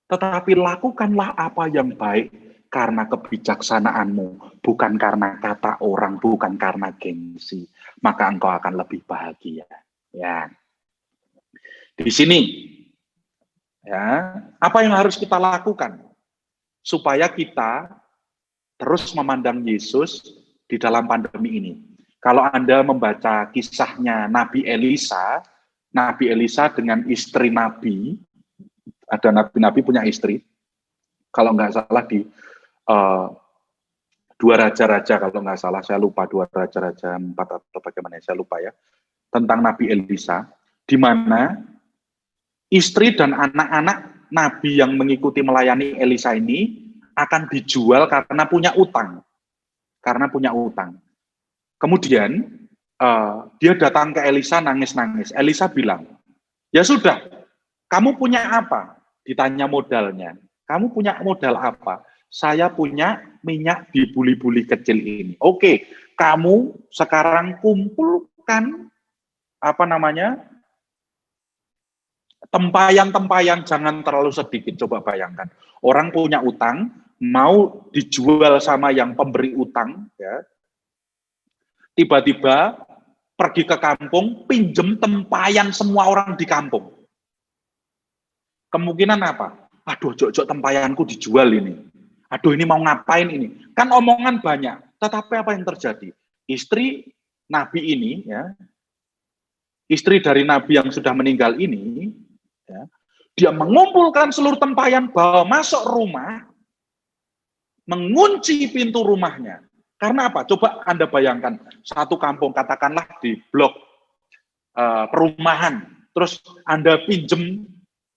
Tetapi lakukanlah apa yang baik karena kebijaksanaanmu, bukan karena kata orang, bukan karena gengsi. Maka engkau akan lebih bahagia. Ya. Di sini, ya, apa yang harus kita lakukan supaya kita terus memandang Yesus di dalam pandemi ini? Kalau Anda membaca kisahnya Nabi Elisa dengan istri Nabi, ada Nabi punya istri, kalau nggak salah di Dua Raja-Raja, kalau nggak salah, saya lupa, Dua Raja-Raja 4 atau bagaimana, saya lupa ya, tentang Nabi Elisa, di mana istri dan anak-anak Nabi yang mengikuti melayani Elisa ini akan dijual karena punya utang. Kemudian dia datang ke Elisa nangis-nangis. Elisa bilang, ya sudah, kamu punya apa? Ditanya modalnya. Kamu punya modal apa? Saya punya minyak di buli-buli kecil ini. Oke, kamu sekarang kumpulkan tempayan-tempayan, jangan terlalu sedikit. Coba bayangkan, orang punya utang, mau dijual sama yang pemberi utang, ya. Tiba-tiba pergi ke kampung, pinjem tempayan semua orang di kampung. Kemungkinan apa? Aduh, jok-jok tempayanku dijual ini. Aduh, ini mau ngapain ini? Kan omongan banyak. Tetapi apa yang terjadi? Istri Nabi ini, ya, istri dari Nabi yang sudah meninggal ini, ya, dia mengumpulkan seluruh tempayan, bawa masuk rumah, mengunci pintu rumahnya. Karena apa? Coba Anda bayangkan, satu kampung, katakanlah di blok perumahan, terus Anda pinjem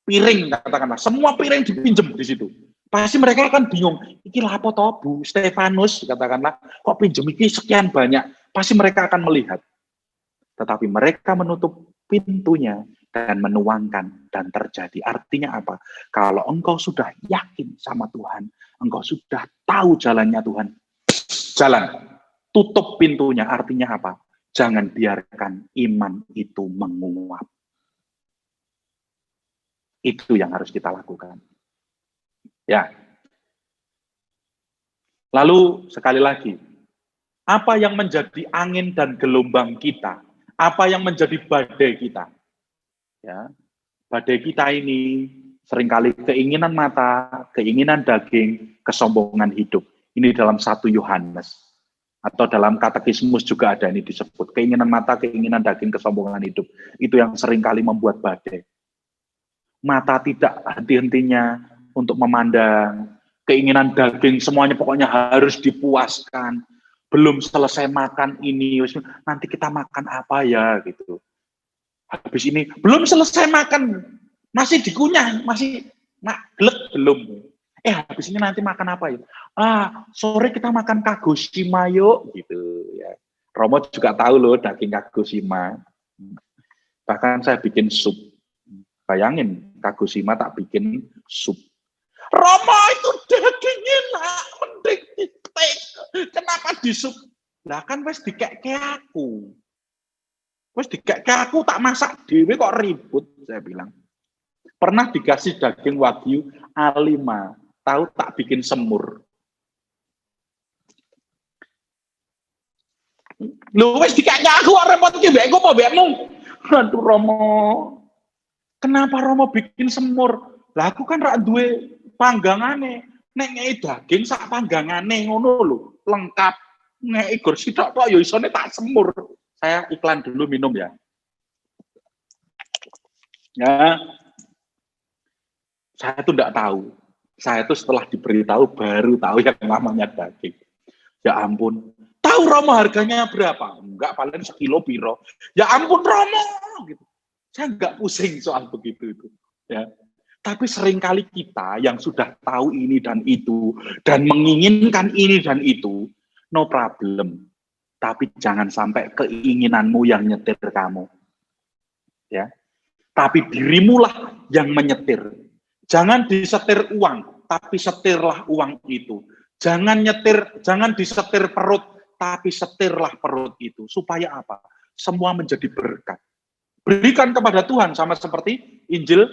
piring, katakanlah, semua piring dipinjem di situ. Pasti mereka akan bingung, iki lapo toh Bu Stefanus, katakanlah, kok pinjem iki sekian banyak. Pasti mereka akan melihat. Tetapi mereka menutup pintunya dan menuangkan dan terjadi. Artinya apa? Kalau engkau sudah yakin sama Tuhan, engkau sudah tahu jalannya Tuhan, jalan. Tutup pintunya, artinya apa? Jangan biarkan iman itu menguap. Itu yang harus kita lakukan. Ya. Lalu sekali lagi, apa yang menjadi angin dan gelombang kita? Apa yang menjadi badai kita? Ya, badai kita ini seringkali keinginan mata, keinginan daging, kesombongan hidup. Ini dalam 1 Yohanes. Atau dalam katekismus juga ada ini disebut. Keinginan mata, keinginan daging, kesombongan hidup. Itu yang seringkali membuat badai. Mata tidak henti-hentinya untuk memandang. Keinginan daging semuanya pokoknya harus dipuaskan. Belum selesai makan ini, nanti kita makan apa ya gitu. Habis ini belum selesai makan, masih dikunyah, masih glek belum. Habis ini nanti makan apa ya? Sore kita makan Kagoshima yuk gitu ya. Romo juga tahu loh daging Kagoshima. Bahkan saya bikin sup. Bayangin, Kagoshima tak bikin sup. Romo itu dagingnya nak, mending ditek. Kenapa di sup? Lah kan wes dikek aku. Wes dikek aku tak masak dewe kok ribut, saya bilang. Pernah dikasih daging wagyu A5, tahu tak bikin semur. Lu wes dikeknya aku repot ki mbekku apa mbekmu? Aduh Romo. Kenapa Romo bikin semur? Lah aku kan rak duwe panggangane. Nek ngei daging sak panggangane ngono lho, lengkap. Ngei gor sitok tok ya isone tak semur. Saya iklan dulu minum ya. Ya. Saya tuh enggak tahu. Saya tuh setelah diberitahu baru tahu yang namanya daging. Ya ampun. Tahu Romo harganya berapa? Enggak, paling sekilo piro. Ya ampun Romo gitu. Saya enggak pusing soal begitu itu, ya. Tapi seringkali kita yang sudah tahu ini dan itu dan menginginkan ini dan itu, no problem. Tapi jangan sampai keinginanmu yang nyetir kamu. Ya. Tapi dirimulah yang menyetir. Jangan disetir uang, tapi setirlah uang itu. Jangan disetir perut, tapi setirlah perut itu. Supaya apa? Semua menjadi berkat. Berikan kepada Tuhan, sama seperti Injil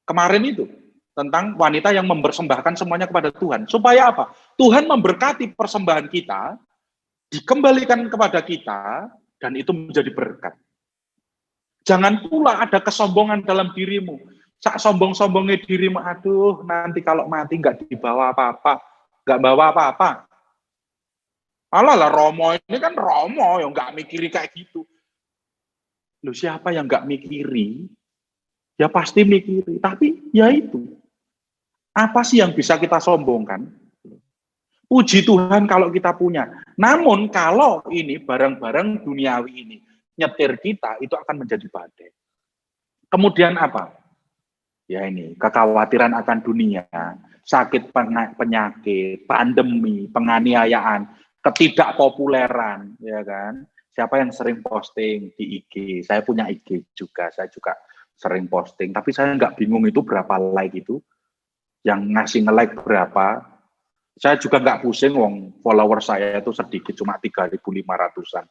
kemarin itu, tentang wanita yang mempersembahkan semuanya kepada Tuhan. Supaya apa? Tuhan memberkati persembahan kita, dikembalikan kepada kita, dan itu menjadi berkat. Jangan pula ada kesombongan dalam dirimu. Sak sombong-sombongnya dirimu, aduh nanti kalau mati nggak dibawa apa-apa, nggak bawa apa-apa. Alah Romo ini kan Romo yang nggak mikiri kayak gitu. Loh, siapa yang nggak mikiri? Ya pasti mikiri. Tapi ya itu. Apa sih yang bisa kita sombongkan? Puji Tuhan kalau kita punya. Namun kalau ini barang-barang duniawi ini nyetir kita, itu akan menjadi badai. Kemudian apa? Ya ini, kekhawatiran akan dunia, sakit penyakit, pandemi, penganiayaan, ketidakpopuleran, ya kan? Siapa yang sering posting di IG? Saya punya IG juga, saya juga sering posting. Tapi saya nggak bingung itu berapa like itu. Yang ngasih nge-like berapa. Saya juga nggak pusing, wong follower saya itu sedikit, cuma 3.500-an.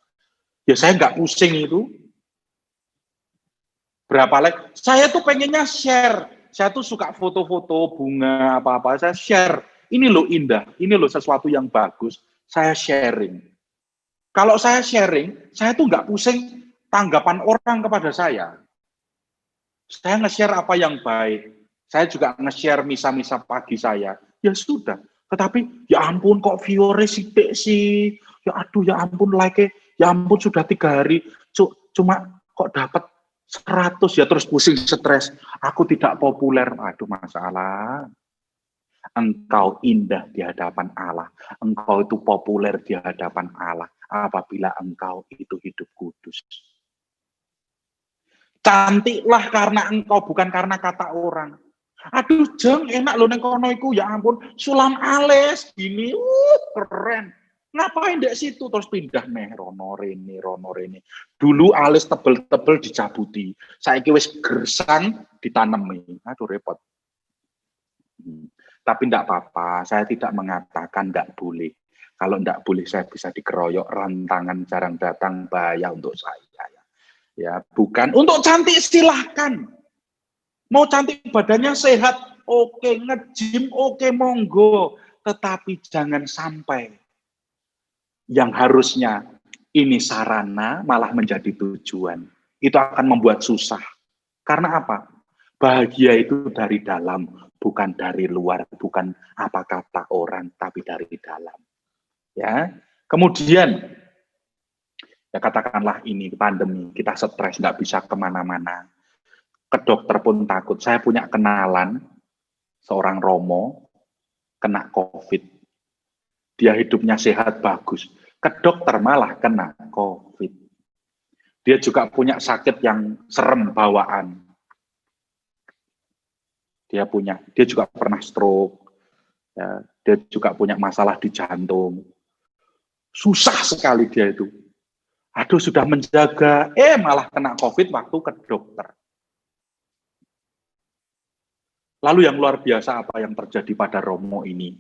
Ya saya nggak pusing itu. Berapa like? Saya tuh pengennya share. Saya tuh suka foto-foto bunga, apa-apa. Saya share. Ini loh indah, ini loh sesuatu yang bagus. Saya sharing. Kalau saya sharing, saya tuh nggak pusing tanggapan orang kepada saya. Saya nge-share apa yang baik. Saya juga nge-share misa-misa pagi saya. Ya sudah. Tetapi ya ampun kok viewernya sithik sih. Ya aduh ya ampun like-nya. Ya ampun sudah 3 hari. Cuma kok dapat 100 ya terus pusing stres. Aku tidak populer. Aduh masalah. Engkau indah di hadapan Allah. Engkau itu populer di hadapan Allah. Apabila engkau itu hidup kudus. Cantiklah karena engkau, bukan karena kata orang. Aduh, Jeng, enak loh neng kono iku, ya ampun, sulam ales gini, keren. Ngapain dek situ terus pindah nih rono rene. Dulu alis tebel-tebel dicabuti, saiki wis gersang ditanemi. Aduh repot. Tapi enggak apa-apa, saya tidak mengatakan enggak boleh. Kalau enggak boleh saya bisa dikeroyok, rantangan jarang datang, bahaya untuk saya. Ya, bukan untuk cantik silahkan. Mau cantik badannya sehat, oke, nge-gym, oke, monggo. Tetapi jangan sampai yang harusnya ini sarana malah menjadi tujuan. Itu akan membuat susah. Karena apa? Bahagia itu dari dalam, bukan dari luar, bukan apa kata orang, tapi dari dalam. Ya. Kemudian ya katakanlah ini pandemi, kita stres, nggak bisa kemana-mana. Ke dokter pun takut. Saya punya kenalan, seorang Romo, kena COVID. Dia hidupnya sehat, bagus. Ke dokter malah kena COVID. Dia juga punya sakit yang serem bawaan. Dia juga pernah stroke. Ya, dia juga punya masalah di jantung. Susah sekali dia itu. Aduh, sudah menjaga, malah kena COVID waktu ke dokter. Lalu yang luar biasa apa yang terjadi pada Romo ini?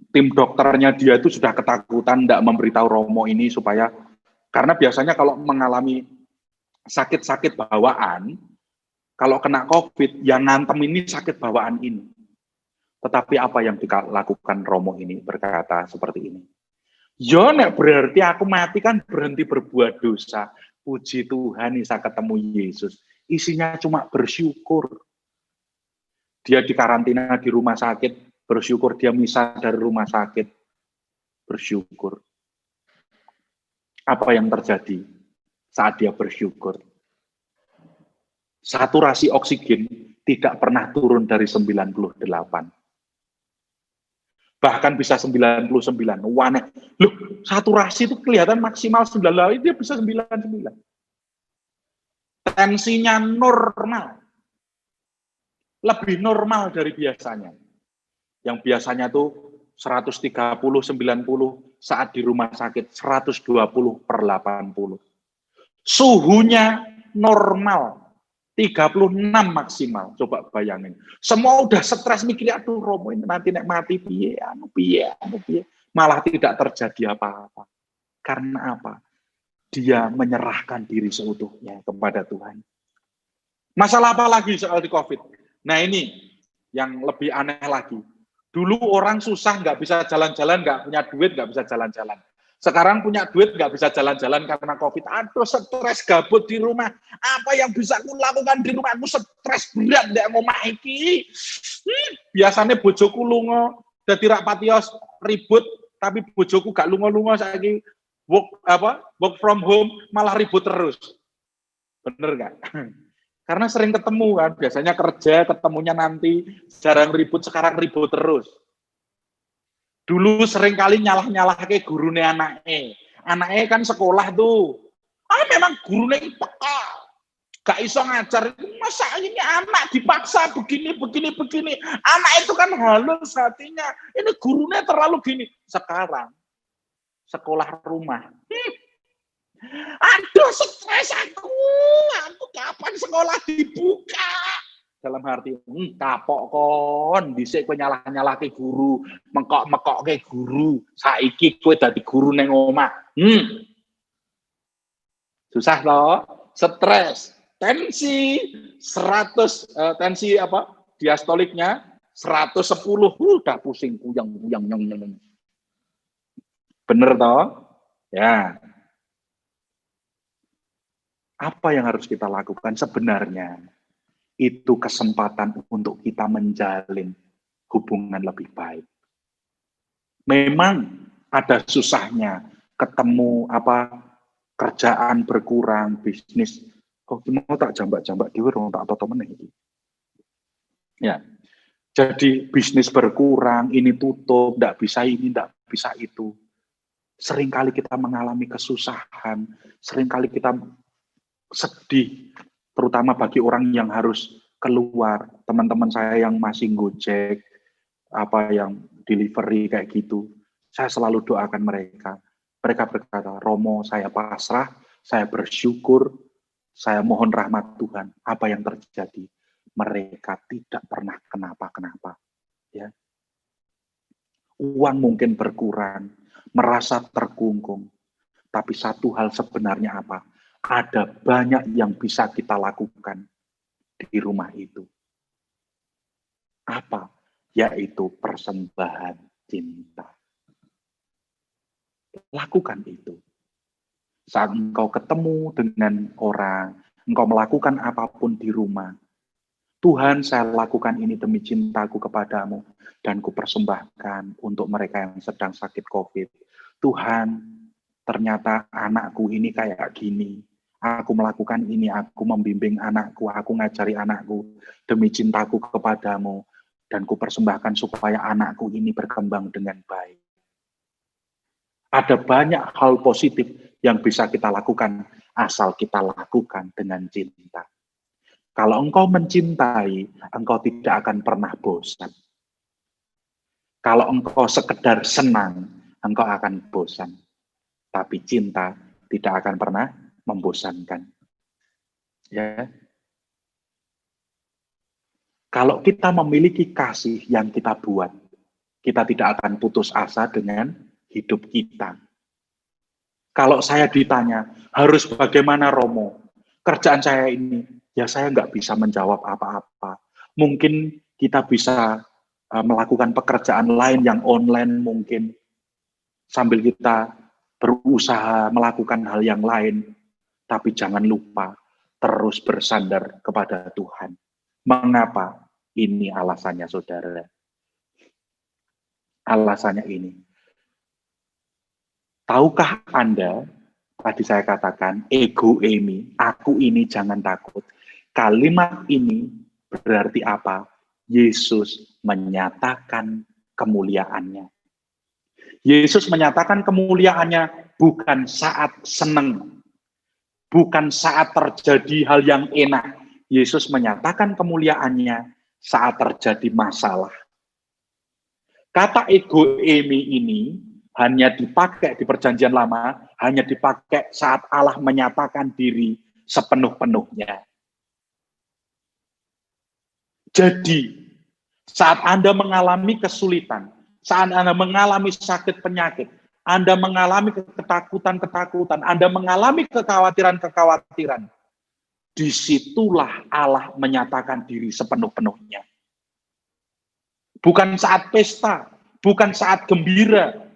Tim dokternya dia itu sudah ketakutan tidak memberitahu Romo ini supaya, karena biasanya kalau mengalami sakit-sakit bawaan, kalau kena COVID, yang ngantem ini sakit bawaan ini. Tetapi apa yang dilakukan Romo ini berkata seperti ini. Ya, nek berarti aku mati kan berhenti berbuat dosa. Puji Tuhan bisa ketemu Yesus. Isinya cuma bersyukur. Dia dikarantina di rumah sakit, bersyukur. Dia misah dari rumah sakit, bersyukur. Apa yang terjadi saat dia bersyukur? Saturasi oksigen tidak pernah turun dari 98. Bahkan bisa 99. Waneh. Loh, saturasi itu kelihatan maksimal 98, dia bisa 99. Tensinya normal. Lebih normal dari biasanya. Yang biasanya tuh 130, 90, saat di rumah sakit 120/80. Suhunya normal. 36 maksimal, coba bayangin. Semua udah stres mikir, aduh Romo ini nanti nek mati piye, anu piye. Malah tidak terjadi apa-apa. Karena apa? Dia menyerahkan diri seutuhnya kepada Tuhan. Masalah apa lagi soal di COVID? Nah ini yang lebih aneh lagi. Dulu orang susah, nggak bisa jalan-jalan, nggak punya duit, nggak bisa jalan-jalan. Sekarang punya duit, nggak bisa jalan-jalan karena COVID. Aduh, stres gabut di rumah. Apa yang bisa aku lakukan di rumah? Aku stres berat, nggak mau maiki. Biasanya bojoku lungo, dadi rak patios ribut, tapi bojoku gak lungo-lungo saiki work from home malah ribut terus. Bener nggak? Karena sering ketemu kan, biasanya kerja, ketemunya nanti, jarang ribut, sekarang ribut terus. Dulu sering kali nyalah-nyalah ke gurune anaknya. Anaknya kan sekolah tuh. Memang gurune peka. Gak iso ngajar. Masa ini anak dipaksa begini. Anak itu kan halus hatinya. Ini gurune terlalu gini. Sekarang, sekolah rumah. Aduh, stres aku. Aku kapan sekolah dibuka? Dalam arti, kapok kon, dhisik kowe nyalah-nyalah ke guru, mekok-mekok ke guru, saiki kowe dadi guru neng omah. Susah toh, stres, tensi 100, tensi apa? Diastoliknya 110, udah pusing, kuyang. Bener toh? Ya. Apa yang harus kita lakukan sebenarnya? itu kesempatan untuk kita menjalin hubungan lebih baik. Memang ada susahnya, ketemu kerjaan berkurang, bisnis kok mau tak jambak-jambak dhewe rong tak toto meneh iki. Ya. Jadi bisnis berkurang, ini tutup, tidak bisa ini, tidak bisa itu. Seringkali kita mengalami kesusahan, seringkali kita sedih, terutama bagi orang yang harus keluar. Teman-teman saya yang masih Gojek, yang delivery kayak gitu, saya selalu doakan mereka. Mereka berkata, Romo, saya pasrah, saya bersyukur, saya mohon rahmat Tuhan. Apa yang terjadi? Mereka tidak pernah kenapa-kenapa. Ya. Uang mungkin berkurang, merasa terkungkung. Tapi satu hal sebenarnya apa? Ada banyak yang bisa kita lakukan di rumah itu. Apa? Yaitu persembahan cinta. Lakukan itu. Saat engkau ketemu dengan orang, engkau melakukan apapun di rumah, Tuhan, saya lakukan ini demi cintaku kepadamu, dan kupersembahkan untuk mereka yang sedang sakit COVID. Tuhan, ternyata anakku ini kayak gini. Aku melakukan ini, aku membimbing anakku, aku ngajari anakku demi cintaku kepadamu, dan kupersembahkan supaya anakku ini berkembang dengan baik. Ada banyak hal positif yang bisa kita lakukan, asal kita lakukan dengan cinta. Kalau engkau mencintai, engkau tidak akan pernah bosan. Kalau engkau sekedar senang, engkau akan bosan. Tapi cinta tidak akan pernah membosankan. Ya. Kalau kita memiliki kasih yang kita buat, kita tidak akan putus asa dengan hidup kita. Kalau saya ditanya, harus bagaimana Romo? Kerjaan saya ini, ya saya nggak bisa menjawab apa-apa. Mungkin kita bisa melakukan pekerjaan lain yang online mungkin, sambil kita berusaha melakukan hal yang lain. Tapi jangan lupa, terus bersandar kepada Tuhan. Mengapa? Ini alasannya, saudara. Alasannya ini. Tahukah Anda, tadi saya katakan, ego emi, aku ini jangan takut. Kalimat ini berarti apa? Yesus menyatakan kemuliaannya. Yesus menyatakan kemuliaannya bukan saat senang, bukan saat terjadi hal yang enak. Yesus menyatakan kemuliaannya saat terjadi masalah. Kata ego emi ini hanya dipakai di perjanjian lama, hanya dipakai saat Allah menyatakan diri sepenuh-penuhnya. Jadi, saat Anda mengalami kesulitan, saat Anda mengalami sakit penyakit, Anda mengalami ketakutan-ketakutan, Anda mengalami kekhawatiran-kekhawatiran, disitulah Allah menyatakan diri sepenuh-penuhnya. Bukan saat pesta, bukan saat gembira,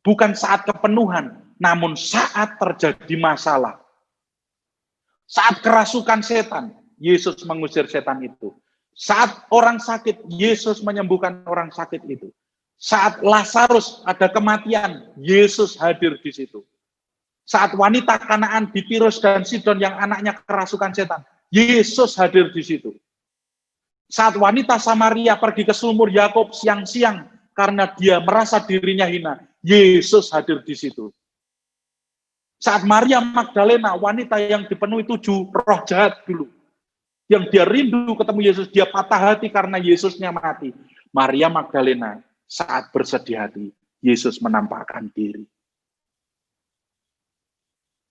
bukan saat kepenuhan, namun saat terjadi masalah. Saat kerasukan setan, Yesus mengusir setan itu. Saat orang sakit, Yesus menyembuhkan orang sakit itu. Saat Lazarus ada kematian, Yesus hadir di situ. Saat wanita Kanaan di Tirus dan Sidon yang anaknya kerasukan setan, Yesus hadir di situ. Saat wanita Samaria pergi ke sumur Yakub siang-siang karena dia merasa dirinya hina, Yesus hadir di situ. Saat Maria Magdalena, wanita yang dipenuhi 7 roh jahat dulu, yang dia rindu ketemu Yesus, dia patah hati karena Yesusnya mati. Maria Magdalena saat bersedih hati, Yesus menampakkan diri.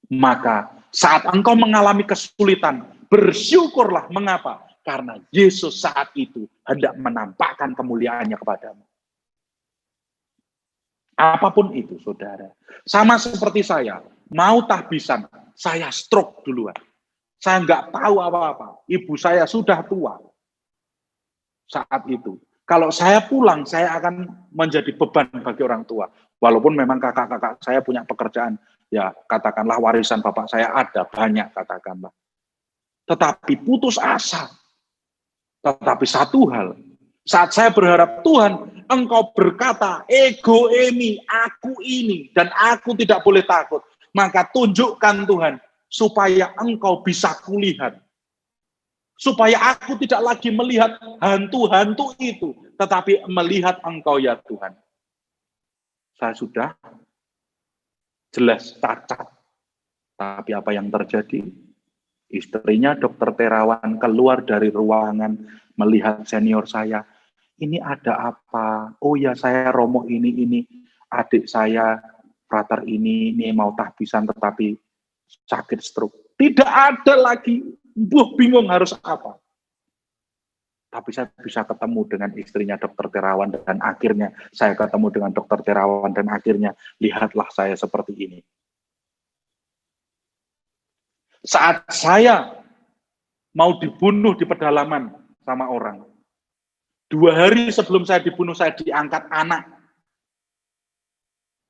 Maka saat engkau mengalami kesulitan, bersyukurlah. Mengapa? Karena Yesus saat itu hendak menampakkan kemuliaannya kepadamu. Apapun itu, saudara. Sama seperti saya, mau tahbisan, saya stroke duluan. Saya nggak tahu apa-apa. Ibu saya sudah tua saat itu. Kalau saya pulang, saya akan menjadi beban bagi orang tua. Walaupun memang kakak-kakak saya punya pekerjaan, ya katakanlah warisan bapak saya ada banyak, katakanlah. Tetapi putus asa. Tetapi satu hal, saat saya berharap Tuhan, Engkau berkata, ego emi, aku ini, dan aku tidak boleh takut. Maka tunjukkan Tuhan, supaya Engkau bisa kulihat. Supaya aku tidak lagi melihat hantu-hantu itu, tetapi melihat Engkau ya Tuhan. Saya sudah jelas cacat. Tapi apa yang terjadi? Istrinya Dokter Terawan keluar dari ruangan melihat senior saya. Ini ada apa? Oh ya, saya Romo ini. Adik saya, frater ini mau tahbisan tetapi sakit stroke. Tidak ada lagi. Bingung harus apa. Tapi saya bisa ketemu dengan istrinya Dokter Terawan dan akhirnya saya ketemu dengan Dokter Terawan dan akhirnya lihatlah saya seperti ini. Saat saya mau dibunuh di pedalaman sama orang, 2 hari sebelum saya dibunuh, saya diangkat anak.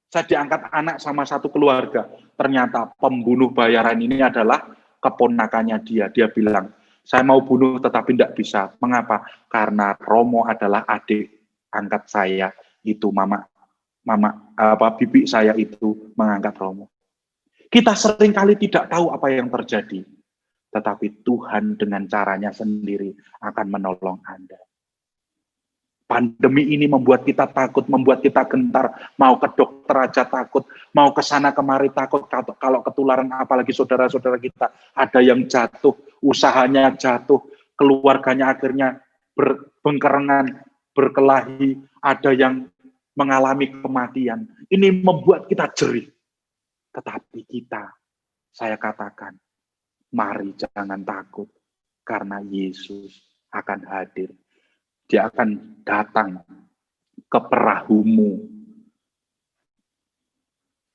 Saya diangkat anak sama satu keluarga. Ternyata pembunuh bayaran ini adalah keponakannya dia. Dia bilang, saya mau bunuh tetapi tidak bisa. Mengapa? Karena Romo adalah adik angkat saya. Itu bibi saya itu mengangkat Romo. Kita seringkali tidak tahu apa yang terjadi. Tetapi Tuhan dengan caranya sendiri akan menolong Anda. Pandemi ini membuat kita takut, membuat kita gentar. Mau ke dokter aja takut, mau ke sana kemari takut. Kalau ketularan, apalagi saudara-saudara kita, ada yang jatuh, usahanya jatuh, keluarganya akhirnya berbengkerengan, berkelahi, ada yang mengalami kematian. Ini membuat kita jerih. Tetapi kita, saya katakan, mari jangan takut, karena Yesus akan hadir. Dia akan datang ke perahumu.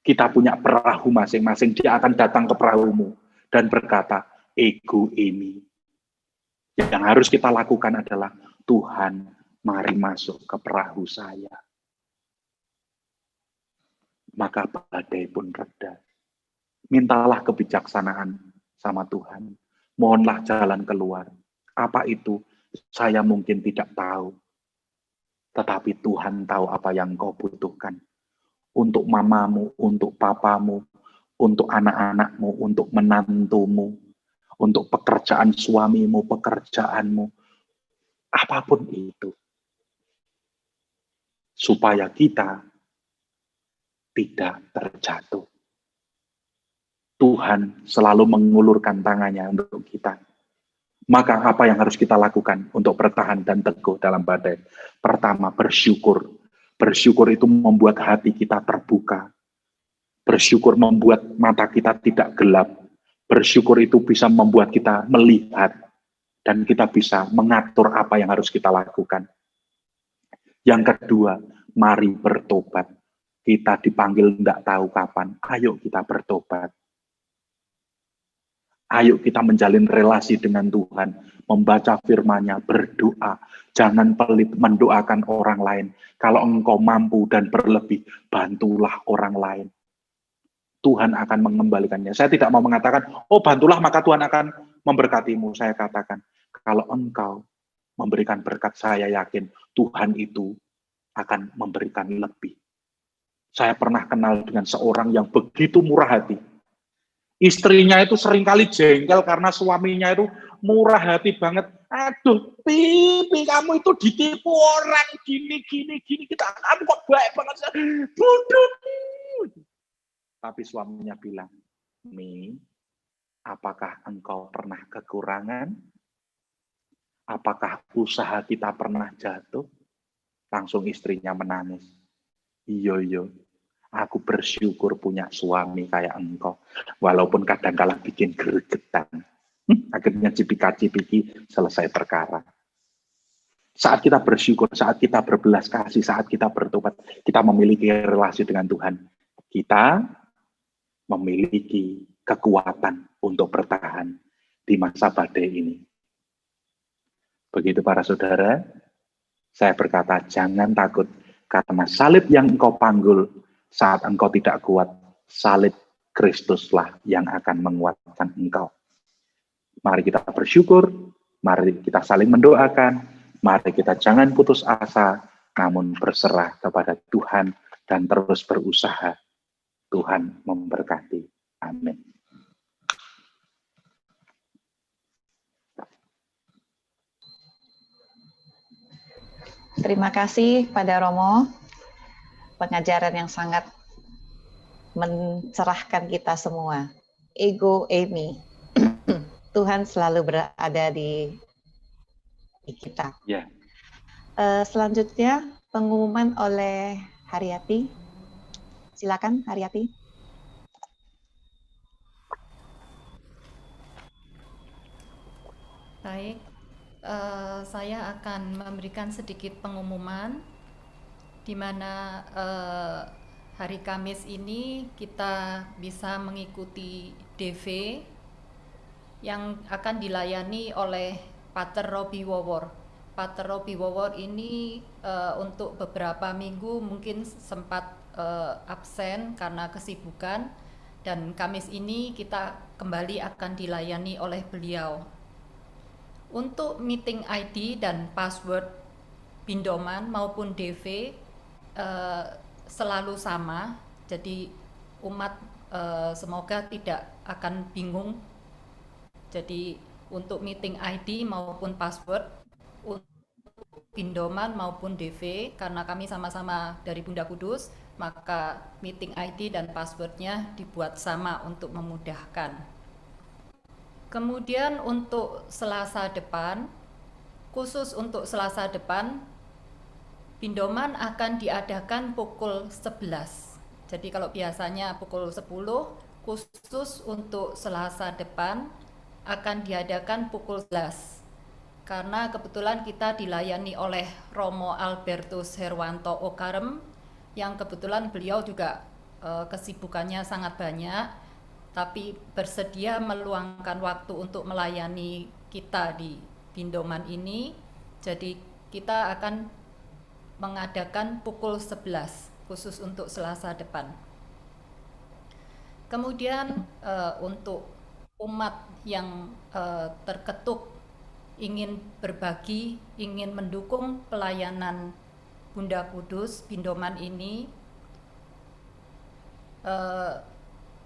Kita punya perahu masing-masing. Dia akan datang ke perahumu dan berkata, ego ini. Yang harus kita lakukan adalah, Tuhan, mari masuk ke perahu saya. Maka badai pun reda. Mintalah kebijaksanaan sama Tuhan. Mohonlah jalan keluar. Apa itu? Saya mungkin tidak tahu. Tetapi Tuhan tahu apa yang kau butuhkan. Untuk mamamu, untuk papamu, untuk anak-anakmu, untuk menantumu, untuk pekerjaan suamimu, pekerjaanmu. Apapun itu. Supaya kita tidak terjatuh. Tuhan selalu mengulurkan tangannya untuk kita. Maka apa yang harus kita lakukan untuk bertahan dan teguh dalam badai? Pertama, bersyukur. Bersyukur itu membuat hati kita terbuka. Bersyukur membuat mata kita tidak gelap. Bersyukur itu bisa membuat kita melihat. Dan kita bisa mengatur apa yang harus kita lakukan. Yang kedua, mari bertobat. Kita dipanggil tidak tahu kapan. Ayo kita bertobat. Ayo kita menjalin relasi dengan Tuhan, membaca firman-Nya, berdoa. Jangan pelit mendoakan orang lain. Kalau engkau mampu dan berlebih, bantulah orang lain. Tuhan akan mengembalikannya. Saya tidak mau mengatakan, oh bantulah maka Tuhan akan memberkatimu. Saya katakan, kalau engkau memberikan berkat, saya yakin Tuhan itu akan memberikan lebih. Saya pernah kenal dengan seorang yang begitu murah hati. Istrinya itu seringkali jengkel karena suaminya itu murah hati banget. Aduh, Pipi, kamu itu ditipu orang gini. Kamu kok baik banget. Bodoh. Tapi suaminya bilang, Mi, apakah engkau pernah kekurangan? Apakah usaha kita pernah jatuh? Langsung istrinya menangis. Iya. Aku bersyukur punya suami kayak engkau. Walaupun kadang-kala bikin gregetan. Akhirnya cipika-cipiki selesai perkara. Saat kita bersyukur, saat kita berbelas kasih, saat kita bertobat, kita memiliki relasi dengan Tuhan. Kita memiliki kekuatan untuk bertahan di masa badai ini. Begitu para saudara, saya berkata jangan takut. Karena salib yang engkau panggul, saat engkau tidak kuat, salib Kristuslah yang akan menguatkan engkau. Mari kita bersyukur, Mari kita saling mendoakan, mari kita jangan putus asa, namun berserah kepada Tuhan dan terus berusaha. Tuhan memberkati. Amin. Terima kasih pada Romo, pengajaran yang sangat mencerahkan kita semua. Ego Emi, Tuhan selalu berada di kita. Ya. Selanjutnya pengumuman oleh Haryati. Silakan Haryati. Baik, saya akan memberikan sedikit pengumuman di mana hari Kamis ini kita bisa mengikuti DV yang akan dilayani oleh Pater Robi Wowor. Pater Robi Wowor ini untuk beberapa minggu mungkin sempat absen karena kesibukan, dan Kamis ini kita kembali akan dilayani oleh beliau. Untuk meeting ID dan password pindoman maupun DV selalu sama, jadi umat semoga tidak akan bingung. Jadi untuk meeting ID maupun password, untuk pindoman maupun DV, karena kami sama-sama dari Bunda Kudus, maka meeting ID dan passwordnya dibuat sama untuk memudahkan. Kemudian untuk Selasa depan, khusus untuk Selasa depan, pindoman akan diadakan pukul 11. Jadi kalau biasanya pukul 10, khusus untuk Selasa depan akan diadakan pukul 11. Karena kebetulan kita dilayani oleh Romo Albertus Herwanto Okarem, yang kebetulan beliau juga kesibukannya sangat banyak, tapi bersedia meluangkan waktu untuk melayani kita di pindoman ini. Jadi kita akan mengadakan pukul 11 khusus untuk Selasa depan. Kemudian untuk umat yang terketuk ingin berbagi, ingin mendukung pelayanan Bunda Kudus pindoman ini,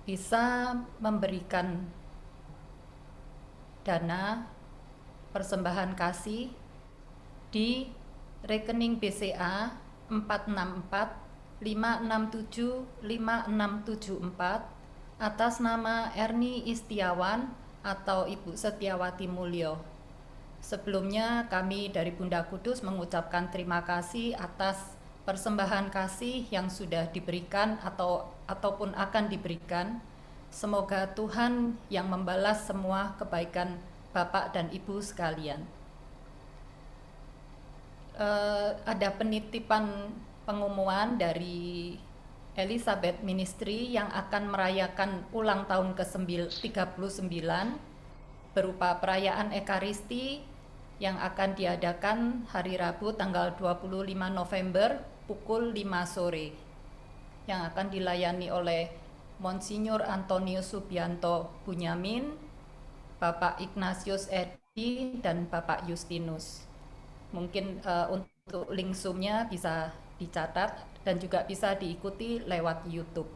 bisa memberikan dana persembahan kasih di rekening BCA 464567567 atas nama Erni Istiawan atau Ibu Setiawati Mulyo. Sebelumnya kami dari Bunda Kudus mengucapkan terima kasih atas persembahan kasih yang sudah diberikan ataupun akan diberikan. Semoga Tuhan yang membalas semua kebaikan Bapak dan Ibu sekalian. Ada penitipan pengumuman dari Elizabeth Ministry yang akan merayakan ulang tahun ke-39 berupa perayaan Ekaristi yang akan diadakan hari Rabu tanggal 25 November pukul 5 sore, yang akan dilayani oleh Monsinyur Antonius Subianto Bunyamin, Bapak Ignatius Edi, dan Bapak Justinus. Mungkin untuk link Zoom-nya bisa dicatat dan juga bisa diikuti lewat YouTube.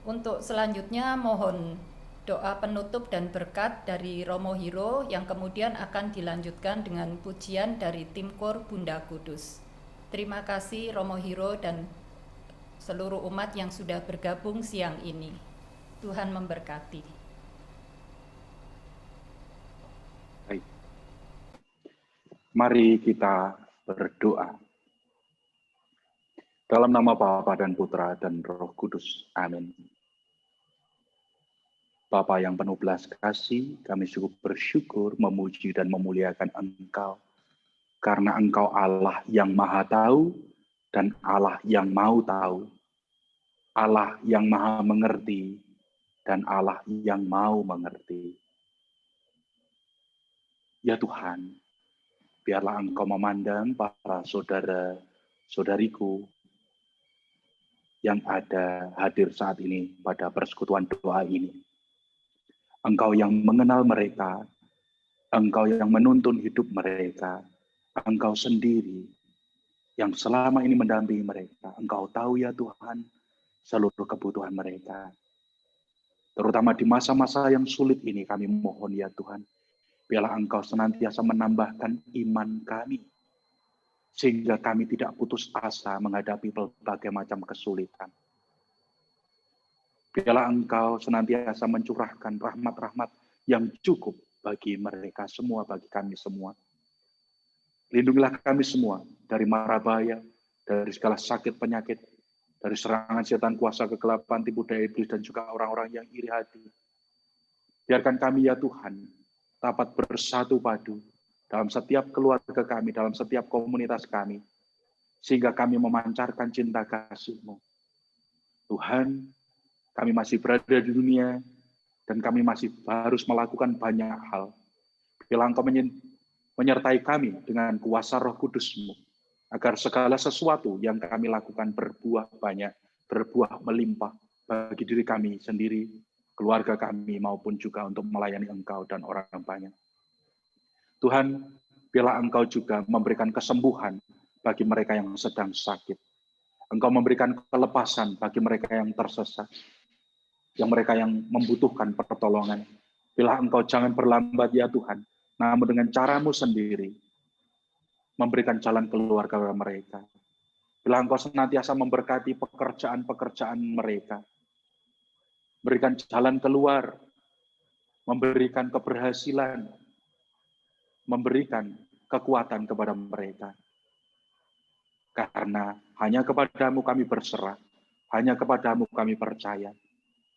Untuk selanjutnya mohon doa penutup dan berkat dari Romo Hiro yang kemudian akan dilanjutkan dengan pujian dari tim KOR Bunda Kudus. Terima kasih Romo Hiro dan seluruh umat yang sudah bergabung siang ini. Tuhan memberkati. Baik. Mari kita berdoa. Dalam nama Bapa dan Putra dan Roh Kudus. Amin. Bapa yang penuh belas kasih, kami cukup bersyukur, memuji dan memuliakan Engkau. Karena Engkau Allah yang Maha Tahu dan Allah yang mau tahu. Allah yang Maha Mengerti dan Allah yang mau mengerti. Ya Tuhan, biarlah Engkau memandang para saudara-saudariku yang ada hadir saat ini pada persekutuan doa ini. Engkau yang mengenal mereka, Engkau yang menuntun hidup mereka. Engkau sendiri yang selama ini mendampingi mereka. Engkau tahu ya Tuhan seluruh kebutuhan mereka. Terutama di masa-masa yang sulit ini kami mohon ya Tuhan. Biarlah Engkau senantiasa menambahkan iman kami. Sehingga kami tidak putus asa menghadapi berbagai macam kesulitan. Biarlah Engkau senantiasa mencurahkan rahmat-rahmat yang cukup bagi mereka semua, bagi kami semua. Lindungilah kami semua dari mara bahaya, dari segala sakit penyakit, dari serangan setan kuasa kegelapan, tipu daya iblis, dan juga orang-orang yang iri hati. Biarkan kami ya Tuhan, dapat bersatu padu dalam setiap keluarga kami, dalam setiap komunitas kami, sehingga kami memancarkan cinta kasih-Mu. Tuhan, kami masih berada di dunia, dan kami masih harus melakukan banyak hal. Bila Engkau menyertai kami dengan kuasa Roh Kudus-Mu, agar segala sesuatu yang kami lakukan berbuah banyak, berbuah melimpah bagi diri kami sendiri, keluarga kami, maupun juga untuk melayani Engkau dan orang banyak. Tuhan, biarlah Engkau juga memberikan kesembuhan bagi mereka yang sedang sakit. Engkau memberikan kelepasan bagi mereka yang tersesat, yang mereka yang membutuhkan pertolongan. Biarlah Engkau jangan berlambat ya Tuhan, namun dengan cara-Mu sendiri, memberikan jalan keluar kepada mereka. Biarlah Engkau senantiasa memberkati pekerjaan-pekerjaan mereka, berikan jalan keluar, memberikan keberhasilan, memberikan kekuatan kepada mereka. Karena hanya kepadamu kami berserah, hanya kepadamu kami percaya.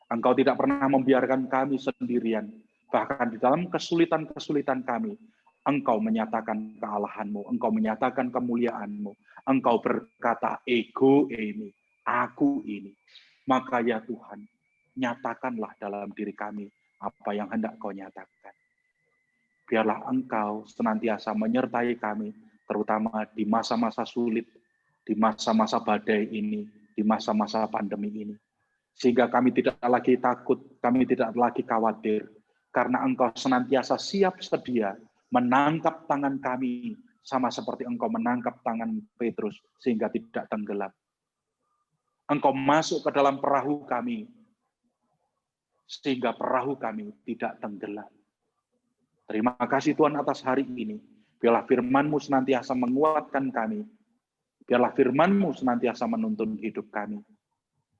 Engkau tidak pernah membiarkan kami sendirian, bahkan di dalam kesulitan-kesulitan kami, Engkau menyatakan kealahan-Mu, Engkau menyatakan kemuliaan-Mu, Engkau berkata, ego ini, aku ini. Maka ya Tuhan, nyatakanlah dalam diri kami apa yang hendak Kau nyatakan. Biarlah Engkau senantiasa menyertai kami, terutama di masa-masa sulit, di masa-masa badai ini, di masa-masa pandemi ini. Sehingga kami tidak lagi takut, kami tidak lagi khawatir, karena Engkau senantiasa siap sedia menangkap tangan kami, sama seperti Engkau menangkap tangan Petrus, sehingga tidak tenggelam. Engkau masuk ke dalam perahu kami, sehingga perahu kami tidak tenggelam. Terima kasih Tuhan atas hari ini. Biarlah firman-Mu senantiasa menguatkan kami. Biarlah firman-Mu senantiasa menuntun hidup kami.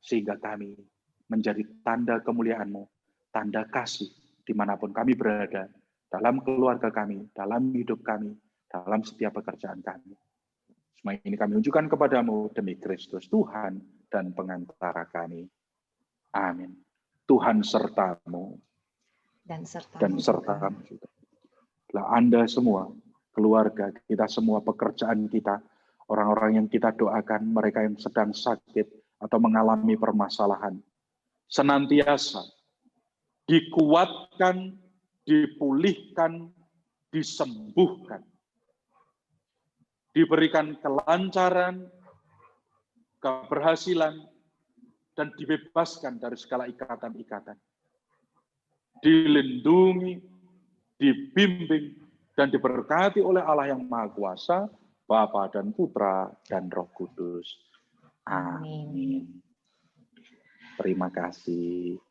Sehingga kami menjadi tanda kemuliaan-Mu, tanda kasih dimanapun kami berada, dalam keluarga kami, dalam hidup kami, dalam setiap pekerjaan kami. Semua ini kami unjukkan kepadamu demi Kristus Tuhan dan pengantara kami. Amin. Tuhan sertamu Dan serta juga. Lah Anda semua, keluarga kita semua, pekerjaan kita, orang-orang yang kita doakan, mereka yang sedang sakit atau mengalami permasalahan, senantiasa dikuatkan, dipulihkan, disembuhkan, diberikan kelancaran, keberhasilan, dan dibebaskan dari segala ikatan-ikatan. Dilindungi, dibimbing, dan diberkati oleh Allah yang Maha Kuasa, Bapa dan Putra dan Roh Kudus. Amin. Terima kasih.